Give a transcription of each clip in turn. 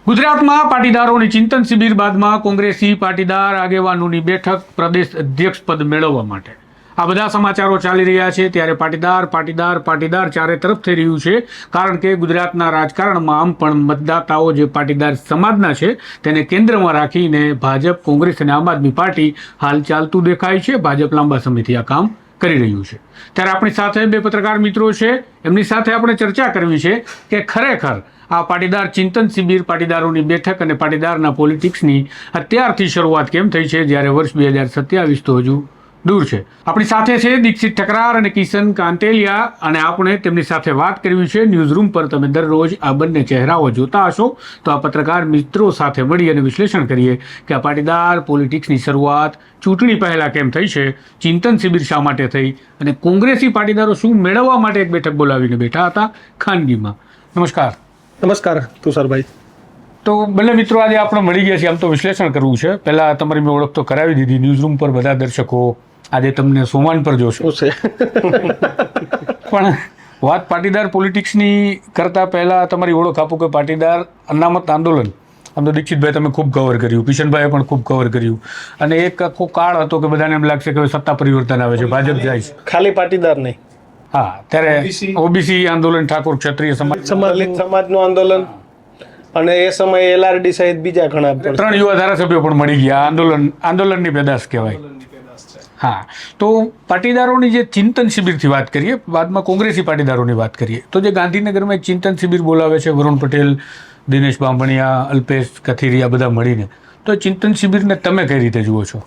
ગુજરાતમાં પાટીદારોની ચિંતન શિબિર બાદમાં કોંગ્રેસી પાટીદાર આગેવાનોની બેઠક પ્રદેશ અધ્યક્ષ પદ મેળવવા માટે આ બધા સમાચારો ચાલી રહ્યા છે ત્યારે પાટીદાર ચારે તરફ થઈ રહ્યું છે કારણ કે ગુજરાતના રાજકારણમાં આમ પણ મતદાતાઓ જે પાટીદાર સમાજના છે તેને કેન્દ્રમાં રાખીને ભાજપ કોંગ્રેસ અને આમ આદમી પાર્ટી હાલ ચાલતું દેખાય છે. ભાજપ લાંબા સમયથી આ કામ કરી રહ્યું છે ત્યારે આપણી સાથે બે પત્રકાર મિત્રો છે, એમની સાથે આપણે ચર્ચા કરવી છે કે ખરેખર આ પાટીદાર ચિંતન શિબિર, પાટીદારોની બેઠક અને પાટીદારના પોલિટિક્સની અત્યારથી શરૂઆત કેમ થઈ છે જ્યારે વર્ષ 2027 તો હજુ દૂર છે. આપણી સાથે છે દીક્ષિત ઠકરાર અને કિશન કાંટેલિયા અને આપણે તેમની સાથે વાત કરવી છે. ન્યૂઝરૂમ પર તમે દરરોજ આ બંને ચહેરાઓ જોતા હશો તો આ પત્રકાર મિત્રો સાથે મળી અને વિશ્લેષણ કરીએ કે આ પાટીદાર પોલિટિક્સની શરૂઆત ચૂંટણી પહેલા કેમ થઈ છે, ચિંતન શિબિર શા માટે થઈ અને કોંગ્રેસી પાટીદારો શું મેળવવા માટે એક બેઠક બોલાવીને બેઠા હતા ખાનગીમાં. નમસ્કાર તુષારભાઈ. તો બંને મિત્રો આજે આપણે મળી ગયા છીએ. આમ તો વિશ્લેષણ કરવું છે, પહેલાં તમારી મેં ઓળખ તો કરાવી દીધી. ન્યૂઝરૂમ પર બધા દર્શકો આજે તમને સોમાન પર જોશો પણ વાત પાટીદાર પોલિટિક્સની કરતાં પહેલાં તમારી ઓળખ આપું કે પાટીદાર અનામત આંદોલન આમ તો દીક્ષિતભાઈ તમે ખૂબ કવર કર્યું, કિશનભાઈએ પણ ખૂબ કવર કર્યું અને એક આખો કાળ હતો કે બધાને એમ લાગશે કે હવે સત્તા પરિવર્તન આવે છે, ભાજપ જાય છે. ખાલી પાટીદાર નહીં, હા, ત્યારે ઓબીસી આંદોલન, ઠાકોર ક્ષત્રિય સમાજનું આંદોલન અને એ સમયે LRD સહિત બીજા ઘણા 3 યુવા ધારાસભ્યો પણ મળી ગયા. આંદોલનની પેદાશ કહેવાય. હા, તો પાટીદારોની જે ચિંતન શિબિરથી વાત કરીએ, બાદમાં કોંગ્રેસી પાટીદારોની વાત કરીએ તો જે ગાંધીનગરમાં એક ચિંતન શિબિર બોલાવે છે વરુણ પટેલ, દિનેશ બાંભણિયા, અલ્પેશ કથિરિયા બધા મળીને, તો ચિંતન શિબિરને તમે કઈ રીતે જુઓ છો?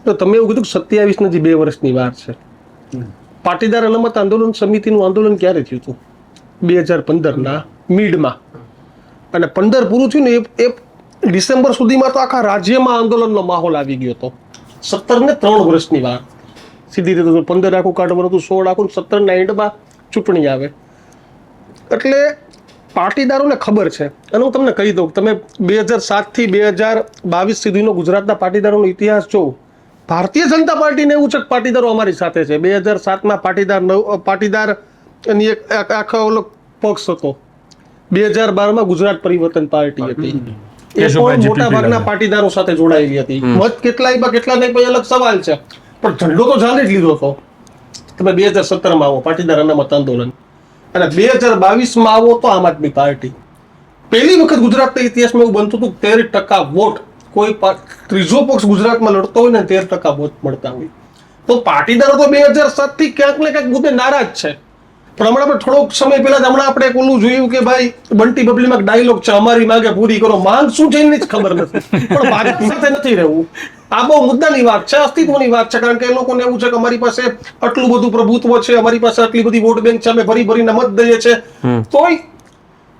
તો તમે એવું કીધું કે 27 ની 2 વર્ષની વાત છે. પાટીદાર અનામત આંદોલન સમિતિનું આંદોલન ક્યારે થયું હતું? 2015ના મિડમાં, અને 15 પૂરું થયું ને એ ડિસેમ્બર સુધીમાં તો આખા રાજ્યમાં આંદોલનનો માહોલ આવી ગયો હતો. 17 ને 3 વર્ષની વાત સીધી રીતે 15 આખું કાઢવાનું હતું, 16 આખું, 17 ના એન્ડમાં ચૂંટણી આવે. એટલે પાટીદારોને ખબર છે. અને હું તમને કહી દઉં, તમે 2007 થી 2022 સુધીનો ગુજરાતના પાટીદારોનો ઇતિહાસ જોવો, ભારતીય જનતા પાર્ટીને એવું છે કે પાટીદારો અમારી સાથે છે. 2007માં પાટીદાર એની એક આખો ઓલો પક્ષ હતો. 2012માં ગુજરાત પરિવર્તન પાર્ટી હતી, એ પણ મોટા ભાગના પાટીદારો સાથે જોડાયેલી હતી. મત કેટલા નહીં પછી અલગ સવાલ છે, પણ ઝંડો તો જાણે જ લીધો હતો. તમે 2017માં આવો પાટીદાર અનામત આંદોલન, અને 2022માં આવો તો આમ આદમી પાર્ટી. પહેલી વખત ગુજરાતના ઇતિહાસમાં એવું બનતું હતું 13% વોટ કોઈ ત્રીજો પક્ષ ગુજરાતમાં લડતો હોય ને 13% વોટ મળતા હોય. તો પાટીદારો તો 2007 થી ક્યાંક ને ક્યાંક મુદ્દે નારાજ છે. પણ હમણાં આપણે થોડોક સમય પહેલા હમણાં આપણે એક ઓલું જોયું કે ભાઈ બંટી બબલીમાં ડાયલોગ છે, અમારી માંગે પૂરી કરો. માંગ શું છે એની જ ખબર નથી, પણ ભાજપ સાથે નથી રહેવું. આ બહુ મુદ્દાની વાત છે, અસ્તિત્વની વાત છે. કારણ કે એ લોકોને એવું છે કે અમારી પાસે આટલું બધું પ્રભુત્વ છે, અમારી પાસે આટલી બધી વોટ બેંક છે, અમે ભરીને મત દઈએ છે. તોય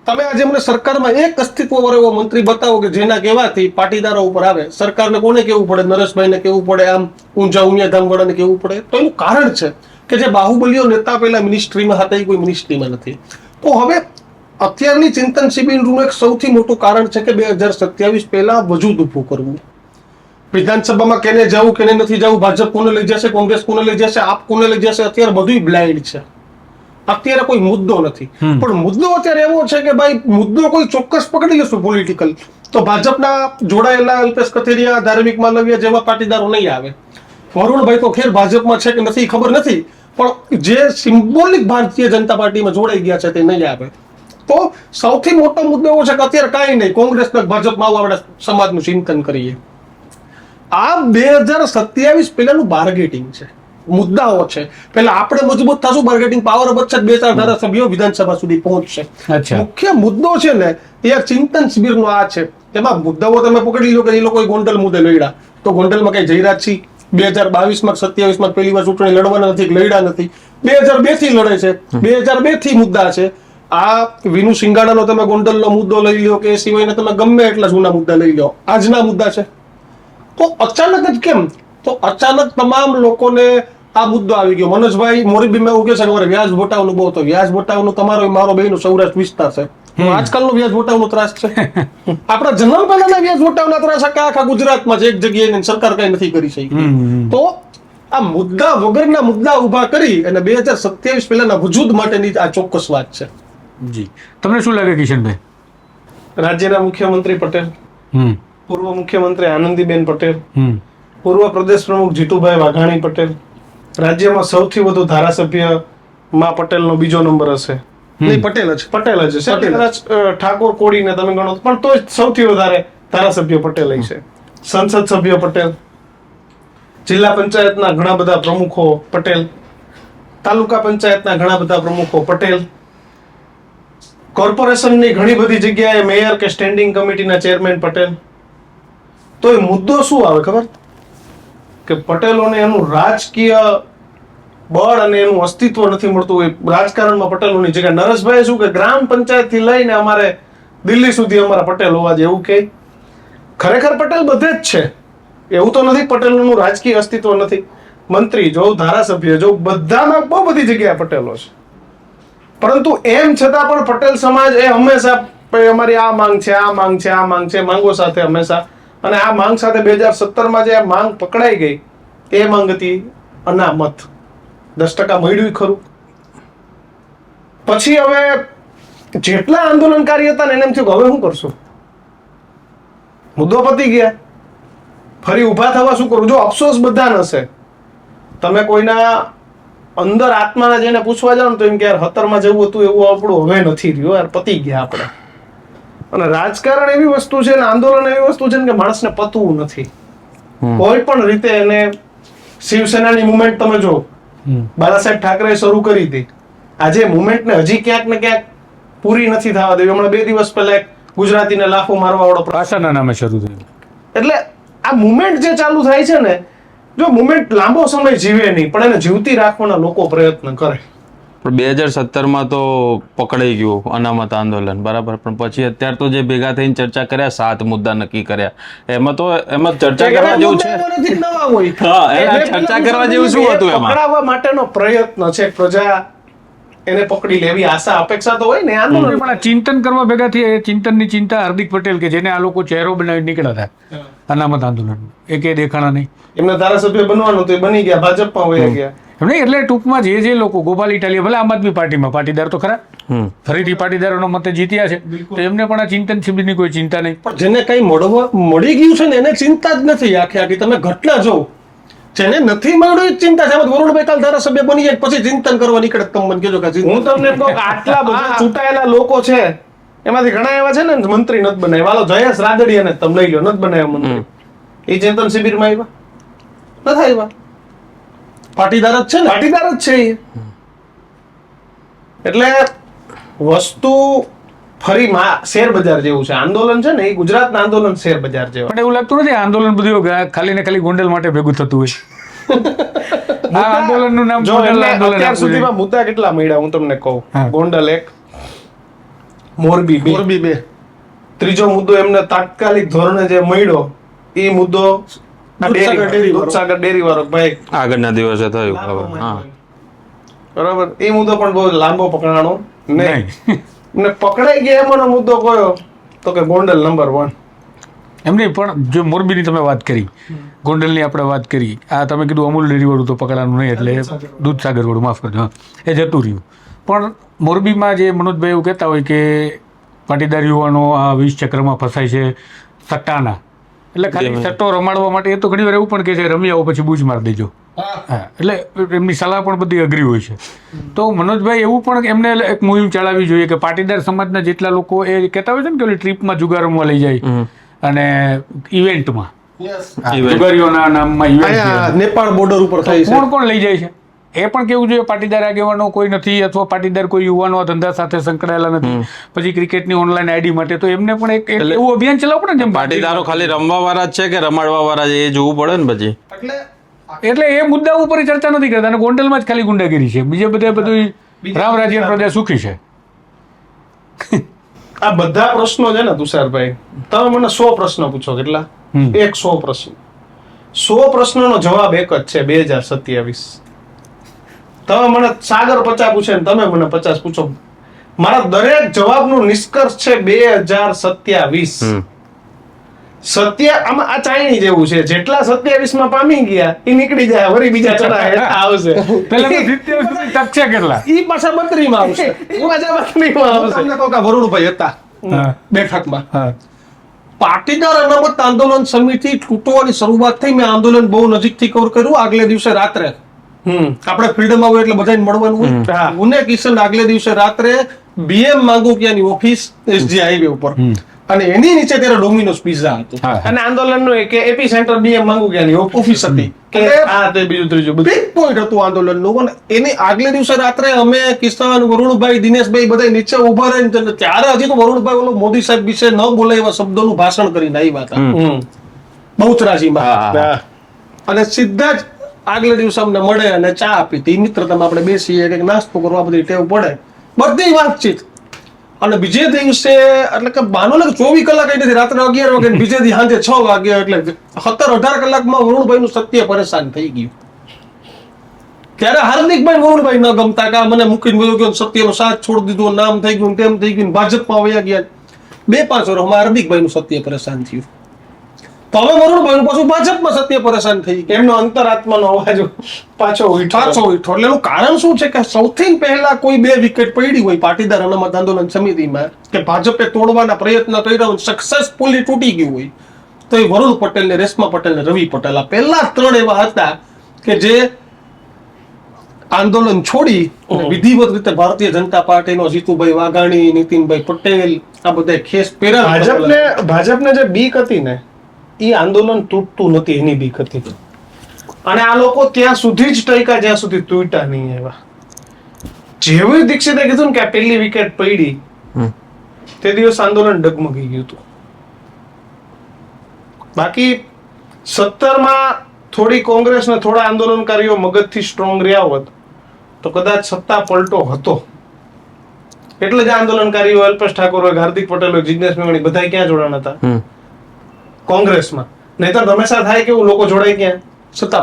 તમે આજે મને સરકારમાં એક અસ્તિત્વવાળો એવો મંત્રી બતાવો કે જેના કહેવાથી પાટીદારો ઉપર આવે. સરકારને કોને કેવું પડે? નરેશભાઈને કેવું પડે, આમ ઊંઝા ઉમિયાધામવાળાને કેવું પડે. તો એનું કારણ છે કે જે બાહુબલીઓ નેતા પહેલા મિનિસ્ટ્રીમાં હતા એ કોઈ મિનિસ્ટ્રીમાં નથી. તો હવે અત્યારની ચિંતન શિબિરનું એક સૌથી મોટું કારણ છે કે 2027 પહેલા વજૂદ ઊભું કરવું. વિધાનસભામાં કેને જવું કેને નથી જવું, ભાજપ કોને લઈ જશે, કોંગ્રેસ કોને લઈ જશે, આપ કોને લઈ જશે, અત્યારે બધું બ્લાઇન્ડ છે. અત્યારે કોઈ મુદ્દો નથી. પણ મુદ્દો અત્યારે એવો છે કે ભાઈ મુદ્દો કોઈ ચોક્કસ પકડી લેશું પોલિટિકલ, તો ભાજપના જોડાયેલા અલ્પેશ કથિરિયા, ધાર્મિક માલવીય જેવા પાટીદારો નહીં આવે. વરુણભાઈ તો ખેર ભાજપમાં છે કે નથી ખબર નથી, પણ જે સિમ્બોલિક ભારતીય જનતા પાર્ટીમાં જોડાઈ ગયા છે તે નહીં આવે. તો સૌથી મોટો મુદ્દો એવો છે કે અત્યારે કાંઈ નહીં, કોંગ્રેસના ભાજપમાં આવવા આપણે સમાજનું ચિંતન કરીએ. આ 2027 પહેલાનું બાર્ગેટિંગ છે, મુદ્દાઓ છે. પહેલા આપણે મજબૂત થશું, બાર્ગેટિંગ પાવર વધશે, 2-4 ધારાસભ્યો વિધાનસભા સુધી પહોંચશે. મુખ્ય મુદ્દો છે ને એ ચિંતન શિબિરનો આ છે. એમાં મુદ્દાઓ તમે પકડી લો કે એ લોકો ગોંડલ મુદ્દે લડ્યા, તો ગોંડલમાં કઈ જયરાજસિંહ 2022માં 27માં પહેલી વાર ચૂંટણી લડવાના નથી, લડ્યા નથી. 2002 થી લડે છે, 2002 થી મુદ્દા છે. આ વિનુ સિંગાડાનો તમે ગોંડલનો મુદ્દો લઈ લો કે એ સિવાયના તમે ગમે એટલા જૂના મુદ્દા લઈ લો, આજના મુદ્દા છે. તો અચાનક જ કેમ? તો અચાનક તમામ લોકોને આ મુદ્દો આવી ગયો. મનોજભાઈ મોરબીમાં એવું કે છે કે મારે વ્યાજ વટાવનું બહુ હતો. વ્યાજ વટાવનું તમારો મારો બેનો સૌરાષ્ટ્ર વિસ્તાર છે, આજકાલનો વ્યાજ વટાવનો ત્રાસ છે. આપણા જન્મ પહેલાના વ્યાજ વટાવના ત્રાસ આખા ગુજરાતમાં છે, એક જગ્યાએ સરકાર કઈ નથી કરી શકી. તો આ મુદ્દા વગરના મુદ્દા ઉભા કરી અને 2027 પહેલાના વજૂદ માટેની આ ચોક્કસ વાત છે. જી, તમને શું લાગે કિશનભાઈ? રાજ્યના મુખ્યમંત્રી પટેલ, હમ પૂર્વ મુખ્યમંત્રી આનંદીબેન પટેલ, હમ પૂર્વ પ્રદેશ પ્રમુખ જીતુભાઈ વાઘાણી પટેલ, રાજ્યમાં સૌથી વધુ ધારાસભ્ય માં પટેલનો બીજો નંબર હશે. નહીં, પટેલ જ છે. કદાચ ઠાકોર કોળીને તમે ગણો પણ તો સૌથી વધારે ધારાસભ્ય પટેલ છે. સંસદ સભ્ય પટેલ, જિલ્લા પંચાયતના ઘણા બધા પ્રમુખો પટેલ, તાલુકા પંચાયતના ઘણા બધા પ્રમુખો પટેલ, કોર્પોરેશનની ઘણી બધી જગ્યાએ મેયર કે સ્ટેન્ડિંગ કમિટીના ચેરમેન પટેલ. તો એ મુદ્દો શું આવે ખબર કે પટેલોને એનું રાજકીય બળ અને એનું અસ્તિત્વ નથી મળતું. એ રાજકારણમાં પટેલોની જગ્યા. નરેશભાઈ શું કે ગ્રામ પંચાયત થી લઈને અમારે દિલ્હી સુધી અમારા પટેલ હોવા જોઈએ એવું કે ખરેખર પટેલ બધે જ છે. એવું તો નથી પટેલોનું રાજકીય અસ્તિત્વ નથી. મંત્રી જો, ધારાસભ્ય જો, બધામાં બહુ બધી જગ્યાએ પટેલો છે. પરંતુ એમ છતાં પણ પટેલ સમાજ એ હંમેશા અમારી આ માંગ છે, આ માંગ છે, આ માંગ છે, માંગો સાથે હંમેશા. અને આ માંગ સાથે 2017માં જે માંગ પકડાઈ ગઈ એ માંગ હતી અનામત. 10% મળ્યું ખરું. પછી હવે જેટલા આંદોલનકારી હતા ને એને એમ થયું કે હવે શું કરશું, મુદ્દો પતી ગયા, ફરી ઊભા થવા શું કરું. જો અફસોસ બધાને હશે, તમે કોઈના અંદર આત્માના જઈને પૂછવા જાવ ને તો એમ કે યાર 17માં જેવું હતું એવું આપણું હવે નથી રહ્યું, યાર પતી ગયા આપણે. અને રાજકારણ એવી વસ્તુ છે ને, આંદોલન એવી વસ્તુ છે ને કે માણસને પતવું નથી કોઈ પણ રીતે. એને શિવસેનાની મુવમેન્ટ તમે જો, બાળાસાહેબ ઠાકરે શરૂ કરી હતી. આજે મુવમેન્ટને હજી ક્યાંક ને ક્યાંક પૂરી નથી થવા દેવી. હમણાં 2 દિવસ પહેલા એક ગુજરાતીને લાફો મારવા વાળો ભાષાના નામે શરૂ થયું. એટલે આ મુવમેન્ટ જે ચાલુ થાય છે ને, જો મુવમેન્ટ લાંબો સમય જીવે નહીં પણ એને જીવતી રાખવાના લોકો પ્રયત્ન કરે. પણ 2017માં તો પકડાઈ ગયું અનામત આંદોલન, બરાબર. પણ પછી અત્યારે તો જે ભેગા થઈને ચર્ચા કર્યા, 7 મુદ્દા નક્કી કર્યા, એમાં ચર્ચા કરવા જેવું છે. ચર્ચા કરવા જેવું શું હતું એમાં? પકડાવવા માટેનો પ્રયત્ન છે. પ્રજા એને પકડી લેવી આશા અપેક્ષા તો હોય ને. આંદોલન પણ આ ચિંતન કરવા ભેગા થયા. એ ચિંતનની ચિંતા હાર્દિક પટેલ કે જેને આ લોકો ચહેરો બનાવી નીકળ્યા હતા અનામત આંદોલન, એ કે દેખાણા નહીં. એમના ધારાસભ્ય બનવાનું તો એ બની ગયા, ભાજપમાં વયા ગયા. એમને એટલે ટૂંકમાં જે લોકો ગોપાલ ઇટાલિયા ભલે આમ આદમી પાર્ટીમાં પાટીદાર તો ખરા, ફરીથી પાટીદારોનો મતે જીત્યા છે, તો એમને પણ આ ચિંતન શિબિરની કોઈ ચિંતા નહીં. પણ જેને કઈ મળી ગયું છે ને એને ચિંતા જ નથી. આખી તમે ઘટના જો, જેને નથી મળ્યું એ ચિંતા છે. વરુણભાઈ કાલ ધારાસભ્ય બની જાય પછી ચિંતન કરવા નીકળે. તમે મને કહેજો કે હું તમને કહું કે આટલા બધા ચૂંટાયેલા લોકો છે, એમાંથી ઘણા એવા છે ને મંત્રી નથી બનાવ્યા. વાલો જયેશ રાદડિયાને તમે લઈ લો, નથી બનાવ્યા મંત્રી. એ ચિંતન શિબિરમાં આવ્યા નથી આવ્યા. પાટીદાર જ છે ને, પાટીદાર જ છે એ. એટલે વસ્તુ ફરી શેર બજાર જેવું છે. આંદોલન છે ને એ ગુજરાતના આંદોલન શેર બજાર જેવું. પણ એવું લાગતું નથી આંદોલન બધું ખાલી ને ખાલી ગોંડલ માટે ભેગું થતું હોય. આ આંદોલનનું નામ જો ગોંડલ આંદોલન અત્યાર આપ્યું છે. સુધીમાં મુદ્દા કેટલા મળ્યા હું તમને કહું. ગોંડલ 1, મોરબી 2. ત્રીજો મુદ્દો એમને તાત્કાલિક ધોરણે જે મળ્યો એ મુદ્દો દૂધસાગર ડેરી વાળો ભાઈ આગળના દિવસે થયું. હા, બરાબર. એ મુદ્દો પણ બહુ લાંબો પકડાણો નહીં. ને પકડાઈ ગયા એમાંનો મુદ્દો કયો તો કે ગોંડલ નંબર 1. એમની પણ જો મોરબીની તમે વાત કરી, ગોંડલની આપણે વાત કરી, આ તમે કીધું અમૂલ ડેરી વાળું તો પકડાનું નહીં, એટલે દૂધસાગર વાળું, માફ કરજો, એ જતું રહ્યું. પણ મોરબીમાં જે મનોજભાઈ એવું કહેતા હોય કે પાટીદાર યુવાનો આ 20 ચક્રમાં ફસાય છે સટ્ટાના, એટલે ખાલી સટ્ટો રમાડવા માટે. એ તો ઘણી વાર એવું પણ કે છે રમી આવો પછી બૂજ મારી દેજો. હા, એટલે એમની સલાહ પણ બધી અઘરી હોય છે. તો મનોજભાઈ એવું પણ એમને એક મુહિમ ચલાવવી જોઈએ કે પાટીદાર સમાજના જેટલા લોકો એ કહેતા હોય છે ને કે ટ્રીપમાં જુગાર રમવા લઈ જાય અને ઇવેન્ટમાં જુગારીઓના નામમાં ઇવેન્ટ નેપાળ બોર્ડર ઉપર થાય છે. કોણ લઈ જાય છે એ પણ કેવું જોઈએ. પાટીદાર આગેવાનો કોઈ નથી, અથવા પાટીદાર કોઈ યુવાનો આ ધંધા સાથે સંકળાયેલા નથી. પછી ક્રિકેટની ઓનલાઈન આઈડી માટે તો એમને પણ એક એવું અભિયાન ચલાવવું પડે ને. જેમ પાટીદારો ખાલી રમવા વાળા જ છે કે રમાડવા વાળા છે એ જોવું પડે ને પછી. એટલે એ મુદ્દા ઉપર ચર્ચા નથી કરતા. અને ગોંડલમાં જ ખાલી ગુંડાગીરી છે, બીજે બધે બધું રામ રાજ્ય પ્રદેશ સુખી છે. આ બધા પ્રશ્નો છે ને તુષારભાઈ, તમે મને 100 પ્રશ્ન પૂછો, કેટલા? 100 પ્રશ્ન. 100 પ્રશ્નનો જવાબ એક જ છે, 2027. તમે મને સાગર 50 પૂછે ને તમે મને 50 પૂછો, મારા દરેક જવાબનો નિષ્કર્ષ છે 2027. આમાં આ ચાયણી જેવું છે, જેટલા 27માં પામી ગયા એ નીકળી જાય, વળી બીજા ચડા આવશે. પેલા તો 70 સુધી ટકશે કેટલા, ઈ પાછા 32માં આવશે. પાછા 32માં આવશે. તમને કહું કે વરુણભાઈ હતા બેઠકમાં હા પાટીદાર અનામત આંદોલન સમિતિ તૂટવાની શરૂઆત થઈ. મેં આંદોલન બહુ નજીકથી કવર કર્યું. આગલે દિવસે રાત્રે આપણે ફ્રીડમ આવે એટલે બધાને મળવાનું હોય. ઉને કિશન આગલે દિવસે રાત્રે બીએમ માંગુકિયાની ઓફિસ એસજી હાઈવે ઉપર અને એની નીચે ત્યારે ડોમિનોઝ પિઝા હતું અને આંદોલનનું એક એપી સેન્ટર બીએમ માંગુકિયાની ઓફિસ હતી. કે આ તે બીજું ત્રીજું બધું બિગ પોઈન્ટ હતું આંદોલનનું. અને એની આગલે દિવસે રાત્રે અમે કિશન, વરુણભાઈ, દિનેશભાઈ બધા નીચે ઉભા રહીને ત્યારે હજી તો વરુણભાઈ ઓલો મોદી સાહેબ વિશે ન બોલે એવા શબ્દોનું ભાષણ કરીને આવ્યા હતા બહુચરાજીમાં. અને સીધા જ આગલે દિવસે અમને મળે અને ચા આપી હતી. મિત્રતામાં આપણે બેસીએ કંઈક નાસ્તો કરવા બધી ટેવ પડે, બધી વાતચીત. અને બીજે દિવસે એટલે કે માનો ને 24 કલાક એ નથી, રાત્રે 11 વાગે બીજે દી સાંજે 6 વાગે એટલે 17-18 કલાકમાં વરુણભાઈ નું સત્ય પરેશાન થઈ ગયું. ત્યારે હાર્દિકભાઈ વરુણભાઈ ન ગમતા કે મને મૂકીને બધું ગયો, સત્યનો સાથ છોડી દીધો, નામ થઈ ગયું, તેમ થઈ ગયું, ભાજપમાં વયા ગયા. 2-5 વર્ષમાં હાર્દિકભાઈ નું સત્ય પરેશાન થયું. તો હવે વરુણભાઈ નું પાછું ભાજપમાં સત્ય પરેશાન થઈ ગયું. એમનો અંતરાત્માનો અવાજ પાછો ઉઠ્યો. એટલે એનું કારણ શું છે કે સૌથી પહેલા કોઈ 2 વિકેટ પડી હોય પાટીદાર અનામત આંદોલન સમિતિમાં કે ભાજપે તોડવાના પ્રયત્ન કર્યા હોય, સક્સેસફુલી તૂટી ગયું હોય, તો એ વરુણ પટેલ ને રેશમા પટેલ ને રવિ પટેલ આ પહેલા 3 એવા હતા કે જે આંદોલન છોડી વિધિવત રીતે ભારતીય જનતા પાર્ટીનો જીતુભાઈ વાઘાણી, નીતિનભાઈ પટેલ આ બધા ખેસ પહેરા. ભાજપને જે બીક હતી ને એ આંદોલન તૂટતું નથી એની બીક હતી. અને આ લોકો ત્યાં સુધી જ ટક્યા જ્યાં સુધી તૂટ્યા નહીં. એવા જેવું દીક્ષિતે કીધું ને કે આ પહેલી વિકેટ પડી તે દિવસ આંદોલન ડગમગી ગયું હતું. બાકી 17માં થોડી કોંગ્રેસ ને થોડા આંદોલનકારીઓ મગજથી સ્ટ્રોંગ રહ્યા હોત તો કદાચ સત્તા પલટો હતો. એટલે જ આંદોલનકારીઓ અલ્પેશ ઠાકોર હોય, હાર્દિક પટેલ હોય, જિજ્ઞેશ મેવાણી બધા ક્યાં જોડાણ હતા? કોંગ્રેસમાં. નહીતર હંમેશા થાય કેવું, લોકો જોડાય ક્યાં? સત્તા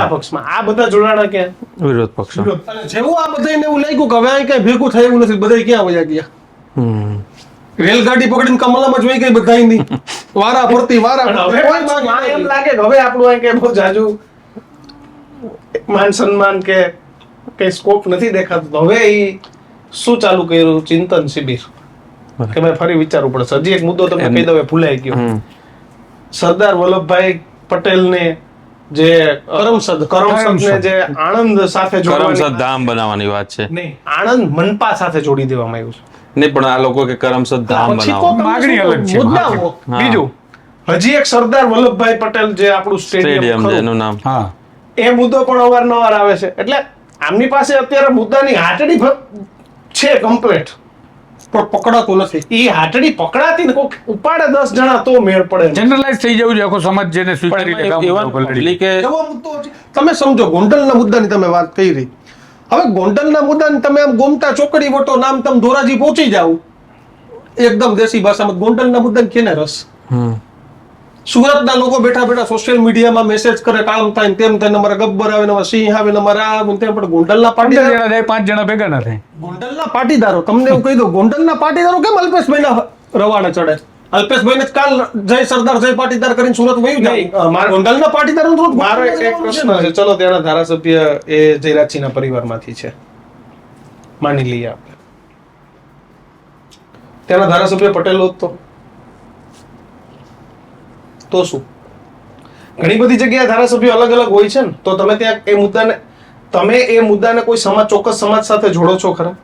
પક્ષમાં. આ બધા જોડાણા ક્યાં? વિરોધ પક્ષ. અને જેવું આ બધાને એવું લાગ્યું કે હવે આ કઈ ભેગું થાય એવું નથી, બધા ક્યાં વયા ગયા? રેલગાડી પકડીને કમલામાં જોઈ ગઈ બધા ની વારા ફરતી વારા. એમ લાગે કે હવે આપણું અહીં કે બહુ જાજુ માન સન્માન કે કઈ સ્કોપ નથી દેખાતો. હવે એ શું ચાલુ કર્યું? ચિંતન શિબિર. કે ભાઈ ફરી વિચારવું પડશે. હજી એક મુદ્દો તમને કહી દઉં, ભૂલાઈ ગયો. સરદાર વલ્લભભાઈ પટેલ ને જે કરમસદ ને જે આણંદ સાથે કરમસદ ધામ બનાવવાની વાત છે. નહીં, આણંદ મનપા સાથે જોડી દેવામાં આવ્યું છે. નહીં, પણ આ લોકો કે કરમસદ ધામ બનાવો. માગણી અલગ છે. બીજું હજી એક સરદાર વલ્લભભાઈ પટેલ જે આપણું સ્ટેડિયમ છે એનું નામ. હા, એ મુદ્દો પણ અવારનવાર આવે છે. એટલે આમની પાસે અત્યારે મુદ્દાની હાટડી છે કમ્પ્લીટ, પણ પકડાતું નથી. એ હાટડી પકડાતી ને કોક ઉપાડે 10 જણા તો મેળ પડે. જનરલાઇઝ થઈ જવું જોઈએ, આખો સમાજ જેને સ્વીકારી લે કામ એવા ઉપર લડી. પબ્લિકે એવો મુદ્દો છે. તમે સમજો ગોંડલના મુદ્દાની તમે વાત કરી. હવે ગોંડલના મુદ્દાની તમે આમ ગોમતા ચોકડી વટો નામ તમે ધોરાજી પહોંચી જાવ એકદમ દેશી ભાષામાં, ગોંડલના મુદ્દાને કેને રસ? સુરતના લોકો બેઠા બેઠા સોશિયલ મીડિયામાં મેસેજ કરે, કામ થાય ને તેમ થાય, અમારા ગબ્બર આવે ને અમારા સિંહ આવે ને અમારા આ આવે ને તેમ. પણ ગોંડલના 15 પાટીદારો, જણા જાય, 5 જણા ભેગા ના થાય. ગોંડલના પાટીદારો, તમને એવું કહી દઉં, ગોંડલના પાટીદારો કેમ અલ્પેશભાઈના રવાડે ચડે? અલ્પેશભાઈને જ કાલ જય સરદાર જય પાટીદાર કરીને સુરત વયું જાય. ગોંડલના પાટીદારો થોડું. મારો એક પ્રશ્ન છે. ચલો, ત્યાંના ધારાસભ્ય એ જયરાજસિંહના પરિવારમાંથી છે, માની લઈએ આપણે. ત્યાંના ધારાસભ્ય પટેલ હોત તો શું? ઘણી બધી જગ્યાએ ધારાસભ્યો અલગ અલગ હોય છે ને, તો તમે ત્યાં એ મુદ્દાને કોઈ સમાજ, ચોક્કસ સમાજ સાથે જોડો છો ખરા?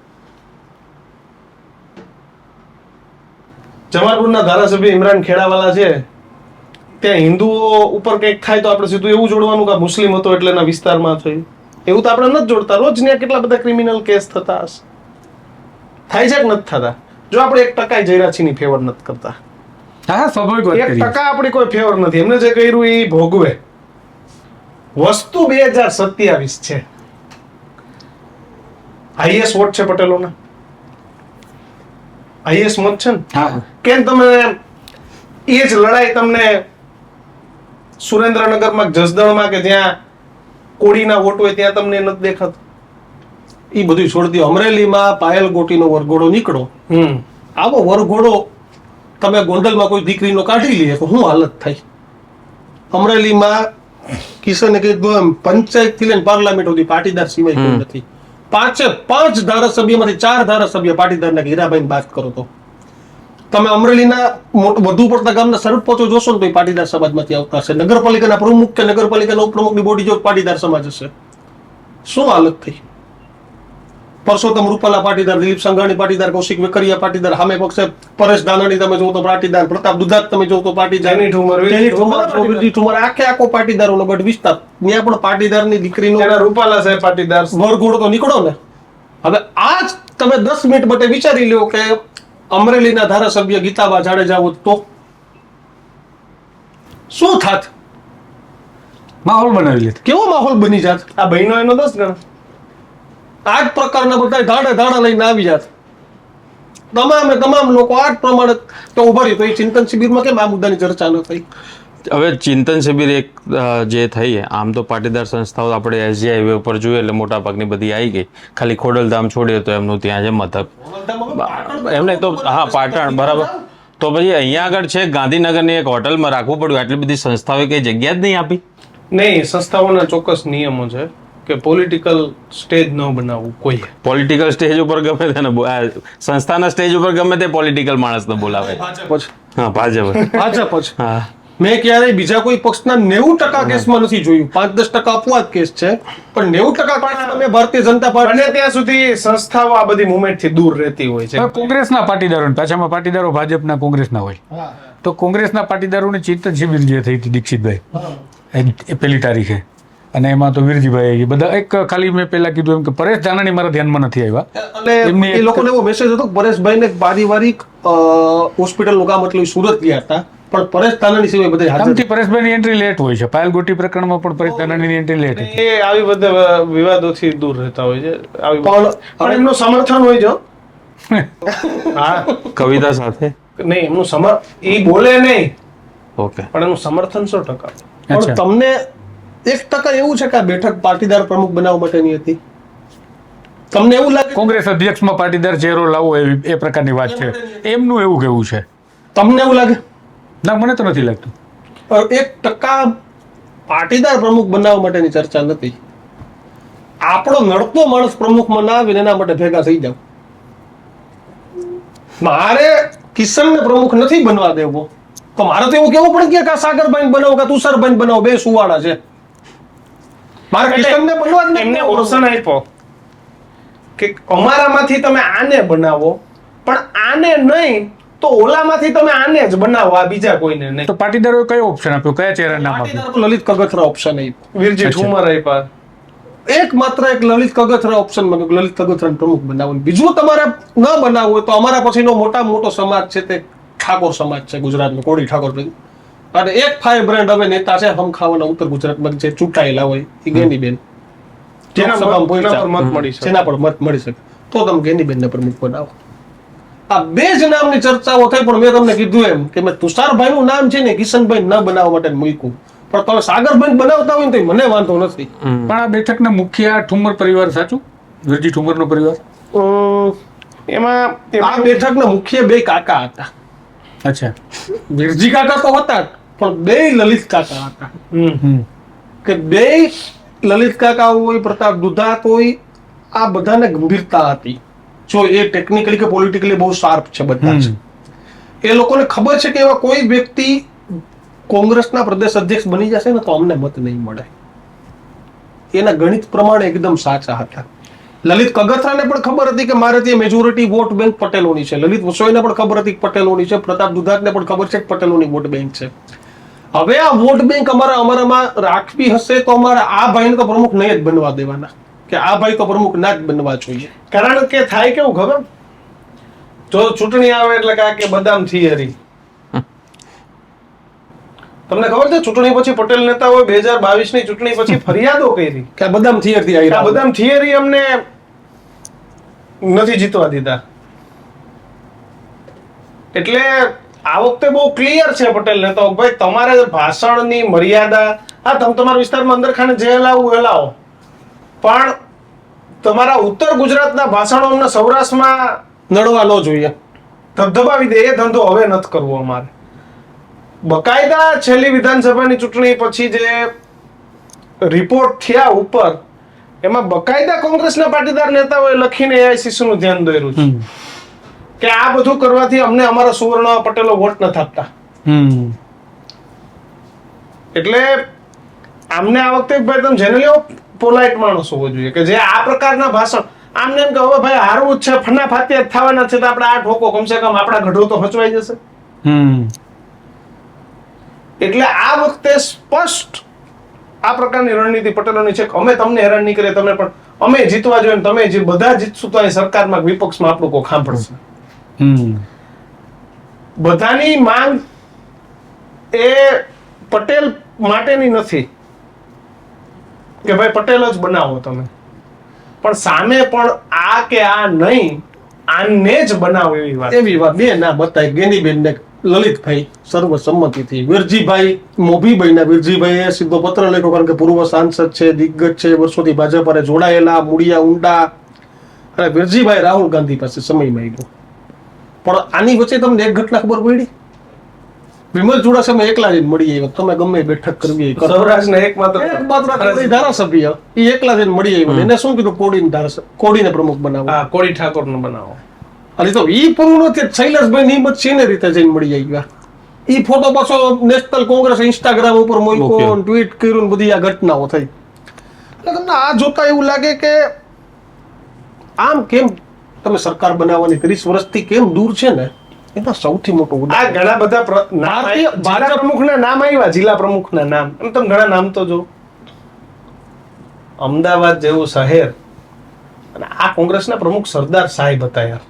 જમાલપુરના ધારાસભ્ય ઇમરાન ખેડાવાલા છે, ત્યાં હિન્દુઓ ઉપર કંઈક થાય તો આપણે સીધું એવું જોડવાનું કે મુસ્લિમ હતો એટલે એના વિસ્તારમાં થયું. એવું તો આપણે નથી જોડતા. રોજ ત્યાં કેટલા બધા ક્રિમિનલ કેસ થતા હશે. થાય છે કે નથી થતા? જો આપણે 1% જયરાજસિંહની ફેવર નથી કરતા, હા, સ્વાભાવિક વાત કરી. 1% આપણી કોઈ ફેવર નથી. એમને જે કર્યું એ ભોગવે. વસ્તુ 2027 છે. હાઈએસ્ટ વોટ છે પટેલોના, હાઈએસ્ટ મત છે ને. હા, કેમ તમે એ જ લડાઈ તમને સુરેન્દ્રનગરમાં, જસદણમાં કે જ્યાં કોળીના વોટ હોય ત્યાં તમને નથી દેખાતું? એ બધું છોડી દો. અમરેલીમાં પાયલ ગોટીનો વરઘોડો નીકળો, આવો વરઘોડો તમે ગોંડલમાં કોઈ દીકરીનો કાઢી લઈએ તો શું હાલત થાય? અમરેલીમાં કિશને કીધું એમ પંચાયતથી લઈને પાર્લામેન્ટ સુધી પાટીદાર સિવાય કોઈ નથી. 5 ધારાસભ્યમાંથી 4 ધારાસભ્ય પાટીદારના હીરાભાઈને વાત કરો તો તમે અમરેલીના વધુ પડતા ગામના સરપંચો જોશો ને તો એ પાટીદાર સમાજમાંથી આવતા હશે. નગરપાલિકાના પ્રમુખ કે નગરપાલિકાના ઉપપ્રમુખની બોડી જો પાટીદાર સમાજ હશે. શું હાલત થઈ? પરસોત્તમ રૂપાલા પાટીદાર, દિલીપ સંઘાણી પાટીદાર, કૌશિક વેકરિયા પાટીદાર, સામે પક્ષે પરેશ દાનાણી તમે જોવો તો પાટીદાર, પ્રતાપ દુધાત તમે જોવો તો પાટીદાર, જેની ઠુમર, જેની ઠુમર, વિરજી ઠુમર, આખો પાટીદારોનો ગઢ વિસ્તાર. ત્યાં પણ પાટીદારની દીકરીનો એના રૂપાલા સાહેબ પાટીદાર. વરઘોડો તો નીકળો ને. હવે આજ તમે 10 મિનિટ માટે વિચારી લો કે અમરેલીના ધારાસભ્ય ગીતાબા જાડેજા હોત તો શું થાત? માહોલ બનાવી લીધો. કેવો માહોલ બની જાત? આ બહેનો એનો 10 ગણા. આ જ પ્રકારના બધા ધાડા લઈને આવી જાત. તમામ લોકો આ જ પ્રમાણે તો ઉભા રહી. તો એ ચિંતન શિબિરમાં કેમ આ મુદ્દાની ચર્ચા ન થઈ? હવે ચિંતન શિબિર એક જે થઈ આમ તો પાટીદાર સંસ્થાઓ આપણે એસજી હાઈવે ઉપર જોઈએ એટલે મોટા ભાગની બધી આવી ગઈ. ખાલી ખોડલધામ છોડીએ તો એમનું ત્યાં છે મથક. એમને તો હા પાટણ બરાબર. તો પછી અહીંયા આગળ છે ગાંધીનગરની એક હોટલમાં રાખવું પડ્યું. આટલી બધી સંસ્થાઓએ કઈ જગ્યા જ નહીં આપી. નહીં, સંસ્થાઓના ચોક્કસ નિયમો છે કે પોલિટિકલ સ્ટેજ ન બનાવવું કોઈ. પોલિટિકલ સ્ટેજ ઉપર ગમે તેને સંસ્થાના સ્ટેજ ઉપર ગમે તે પોલિટિકલ માણસને બોલાવે. હા ભાજપ જ. હા મેં ક્યારેય બીજા કોઈ પક્ષના 90% કેસમાં નથી જોયું. 5-10% અપવાદ કેસ છે, પણ 90% તમે ભારતીય જનતા પાર્ટી બને ત્યાં સુધી સંસ્થાઓ આ બધી મુવમેન્ટ થી દૂર રહેતી હોય છે. હવે કોંગ્રેસના પાટીદારો પાછામાં પાટીદારો ભાજપના કોંગ્રેસના હોય તો કોંગ્રેસના પાટીદારોની ચિંતન શિબિર જે થઈ હતી દીક્ષિતભાઈ એ પહેલી તારીખે, અને એમાં તો વીરજીભાઈ બધા એક ખાલી મેં પહેલા કીધું એમ કે પરેશ દાનાણી મારા ધ્યાનમાં નથી આવ્યા. અને એ લોકોને એવો મેસેજ હતો કે પરેશભાઈને પારિવારિક હોસ્પિટલનું કામ એટલે સુરત ગયા હતા, પણ પરેશ દાનાણી સિવાય બધા હાજર. આમથી પરેશભાઈની એન્ટ્રી લેટ હોય છે. પાયલ ગોટી પ્રકરણમાં પણ પરેશ દાનાણીની એન્ટ્રી લેટ હતી. એ આવી બધા વિવાદોથી દૂર રહેતા હોય છે. પણ એમનું સમર્થન હોય જો. હા, કવિતા સાથે નહીં એમનું એ બોલે નહીં ઓકે, પણ એનું સમર્થન 100%. પણ તમને 1% એવું છે કે આ બેઠક પાટીદાર પ્રમુખ બનાવવા માટેની હતી? તમને એવું લાગે કોંગ્રેસ અધ્યક્ષમાં પાટીદાર ચહેરો લાવવો એ પ્રકારની વાત છે, એમનું એવું કેવું છે? તમને એવું લાગે? ના, મને તો નથી લાગતું. 1% પાટીદાર પ્રમુખ બનાવવા માટેની ચર્ચા નથી. આપણો નડતો માણસ પ્રમુખમાં ના આવે ને એના માટે ભેગા થઈ જાવ. મારે કિશનને પ્રમુખ નથી બનવા દેવો તો મારે તો એવું કેવું પડે કે આ સાગરભાઈ બનાવો કે તુષારભાઈ બનાવો, બે સુવાળા છે. મારે કિશનને બનવા જ એમને નથી. ઓપ્શન આપ્યો કે અમારામાંથી તમે આને બનાવો, પણ આને નહીં તો ઓલામાંથી તમે આને જ બનાવો, આ બીજા કોઈને નહીં. તો પાટીદારોએ કયો ઓપ્શન આપ્યો? કયા ચહેરા નામ આપ્યું? પાટીદાર લલિત કગથરા ઓપ્શન આપ્યો. વીરજી ઠુમર આપ્યા. એકમાત્ર એક લલિત કગથરા ઓપ્શન માં લલિત કગથરાને પ્રમુખ બનાવવાનું. બીજું તમારે ન બનાવવું હોય તો અમારા પછીનો મોટામાં મોટો સમાજ છે તે ઠાકોર સમાજ છે ગુજરાતનો, કોળી ઠાકોર. અને એક ફાયર બ્રાન્ડ હવે નેતા છે હમ ખાવાના ઉત્તર ગુજરાતમાં જે ચૂંટાયેલા હોય એ ગેનીબેન, જેના પર મત મળી શકે. જેના પર મત મળી શકે તો તમે ગેનીબેનને પ્રમુખ બનાવો. આ બે જ નામની ચર્ચાઓ થઈ, પણ મેં તમને કીધું એમ કે મેં તુષારભાઈનું નામ છે ને કિશનભાઈ ન બનાવવા માટે મૂક્યું, પણ તમે સાગરભાઈ બનાવતા હોય ને તો મને વાંધો નથી. પણ આ બેઠકના મુખ્ય ઠુમર પરિવાર, સાચું? વીરજી ઠુમરનો પરિવાર. એમાં આ બેઠકના મુખ્ય બે કાકા હતા. અચ્છા. વીરજી કાકા તો હતા જ, પણ બે લલિત કાકા હતા. કે બે લલિત કાકા હોય, પ્રતાપ દુધાત હોય, આ બધાને ગંભીરતા હતી. જો એ ટેકનિકલી કે પોલિટિકલી બહુ શાર્પ છે બધા જ. એ લોકોને ખબર છે કે એવા કોઈ વ્યક્તિ કોંગ્રેસના પ્રદેશ અધ્યક્ષ બની જશે ને તો અમને મત નહીં મળે. એના ગણિત પ્રમાણે એકદમ સાચા હતા. લલિત કગથરાને પણ ખબર હતી કે મારે ત્યાં મેજોરિટી વોટ બેંક પટેલોની છે. લલિત વસોઈને પણ ખબર હતી કે પટેલોની છે. પ્રતાપ દુધાતને પણ ખબર છે કે પટેલોની વોટ બેંક છે. હવે આ વોટ બેંક અમારામાં રાખવી હશે તો અમારે આ ભાઈને તો પ્રમુખ નહીં જ બનવા દેવાના, કે આ ભાઈ તો પ્રમુખ ના જ બનવા જોઈએ. કારણ કે થાય કેવું ખબર, જો ચૂંટણી આવે એટલે કે બદામ થિયરી. તમને ખબર છે ચૂંટણી પછી પટેલ નેતાઓએ 2022 ની ચૂંટણી પછી ફરિયાદો કરી કે આ બદામ થિયરી આ બદામ થિયરી અમને નથી જીતવા દીધા. એટલે આ વખતે બહુ ક્લિયર છે પટેલ નેતાઓ, ભાઈ તમારે ભાષણની મર્યાદા, હા તમે તમારા વિસ્તારમાં અંદર ખાને જે હલાવું હલાવો, પણ તમારા ઉત્તર ગુજરાતના ભાષણો અમને સૌરાષ્ટ્રમાં નડવા ન જોઈએ, ધબધબાવી દે. એ ધંધો હવે નથી કરવો અમારે. બકાયદા છેલ્લી વિધાનસભાની ચૂંટણી પછી જે રિપોર્ટ થયા ઉપર, એમાં બકાયદા કોંગ્રેસના પાટીદાર નેતાઓએ લખીને AICC નું ધ્યાન દોર્યું છે કે આ બધું કરવાથી અમને અમારા સુવર્ણ પટેલો વોટ નથી આપતા. એટલે આમને આ વખતે ભાઈ તમે જેનરલી પોલાઇટ માણસ હોવો જોઈએ કે જે આ પ્રકારના ભાષણ આમને એમ કે હવે ભાઈ હારવું જ છે, ફના ફાતિયા થવાના છે, તો આપણે આ ઠોકો, કમસે કમ આપણા ગઢો તો હચવાઈ જશે. એટલે આ વખતે સ્પષ્ટ આ પ્રકારની રણનીતિ પટેલોની છે કે અમે તમને હેરાન નહીં કરીએ, તમે પણ અમે જીતવા જોઈએ, તમે જે બધા જીતશું તો અહીં સરકારમાં વિપક્ષમાં આપણું કોઈ ખાંભળશે. બધાની માંગ એ પટેલ માટેની નથી કે ભાઈ પટેલ જ બનાવો તમે, પણ સામે પણ આ કે આ નહીં, આને જ બનાવો એવી વાત બે ના બતાય. ગેનીબેન ને લલિતભાઈ સર્વસંમતિથી, વિરજીભાઈ મોભીભાઈ ના વિરજીભાઈએ સીધો પત્ર લખ્યો, કારણ કે પૂર્વ સાંસદ છે, દિગ્ગજ છે, વર્ષોથી ભાજપ હારે જોડાયેલા, મૂળિયા ઊંડા, અને વિરજીભાઈ રાહુલ ગાંધી પાસે સમય માંગ્યો. પણ આની વચ્ચે તમને એક ઘટના ખબર પડી? વિમલ ચુડાસમા એકલા જઈને મળી આવ્યો. તમે ગમે બેઠક કરવી હોય, સૌરાષ્ટ્રના એકમાત્ર ધારાસભ્ય એ એકલા જઈને મળી આવ્યો. એને શું કીધું? કોડીને પ્રમુખ બનાવો, કોળી ઠાકોરને બનાવો. અને તો ઈ પૂરું નથી. શૈલેષભાઈ નિયમિત છે રીતે જઈને મળી આવ્યા. ઈ ફોટો પાછો નેશનલ કોંગ્રેસ ઇન્સ્ટાગ્રામ ઉપર મૂક્યો, ટ્વીટ કર્યું, બધી આ ઘટનાઓ થઈ. એટલે તમને આ જોતા એવું લાગે કે આમ કેમ તમે સરકાર બનાવવાની 30 વર્ષથી કેમ દૂર છે ને, એમાં સૌથી મોટું આ ઘણા બધા જિલ્લા પ્રમુખના નામ આવ્યા, જિલ્લા પ્રમુખના નામ, એમ તમે ઘણા નામ તો જો. અમદાવાદ જેવું શહેર અને આ કોંગ્રેસના પ્રમુખ સરદાર સાહેબ હતા યાર.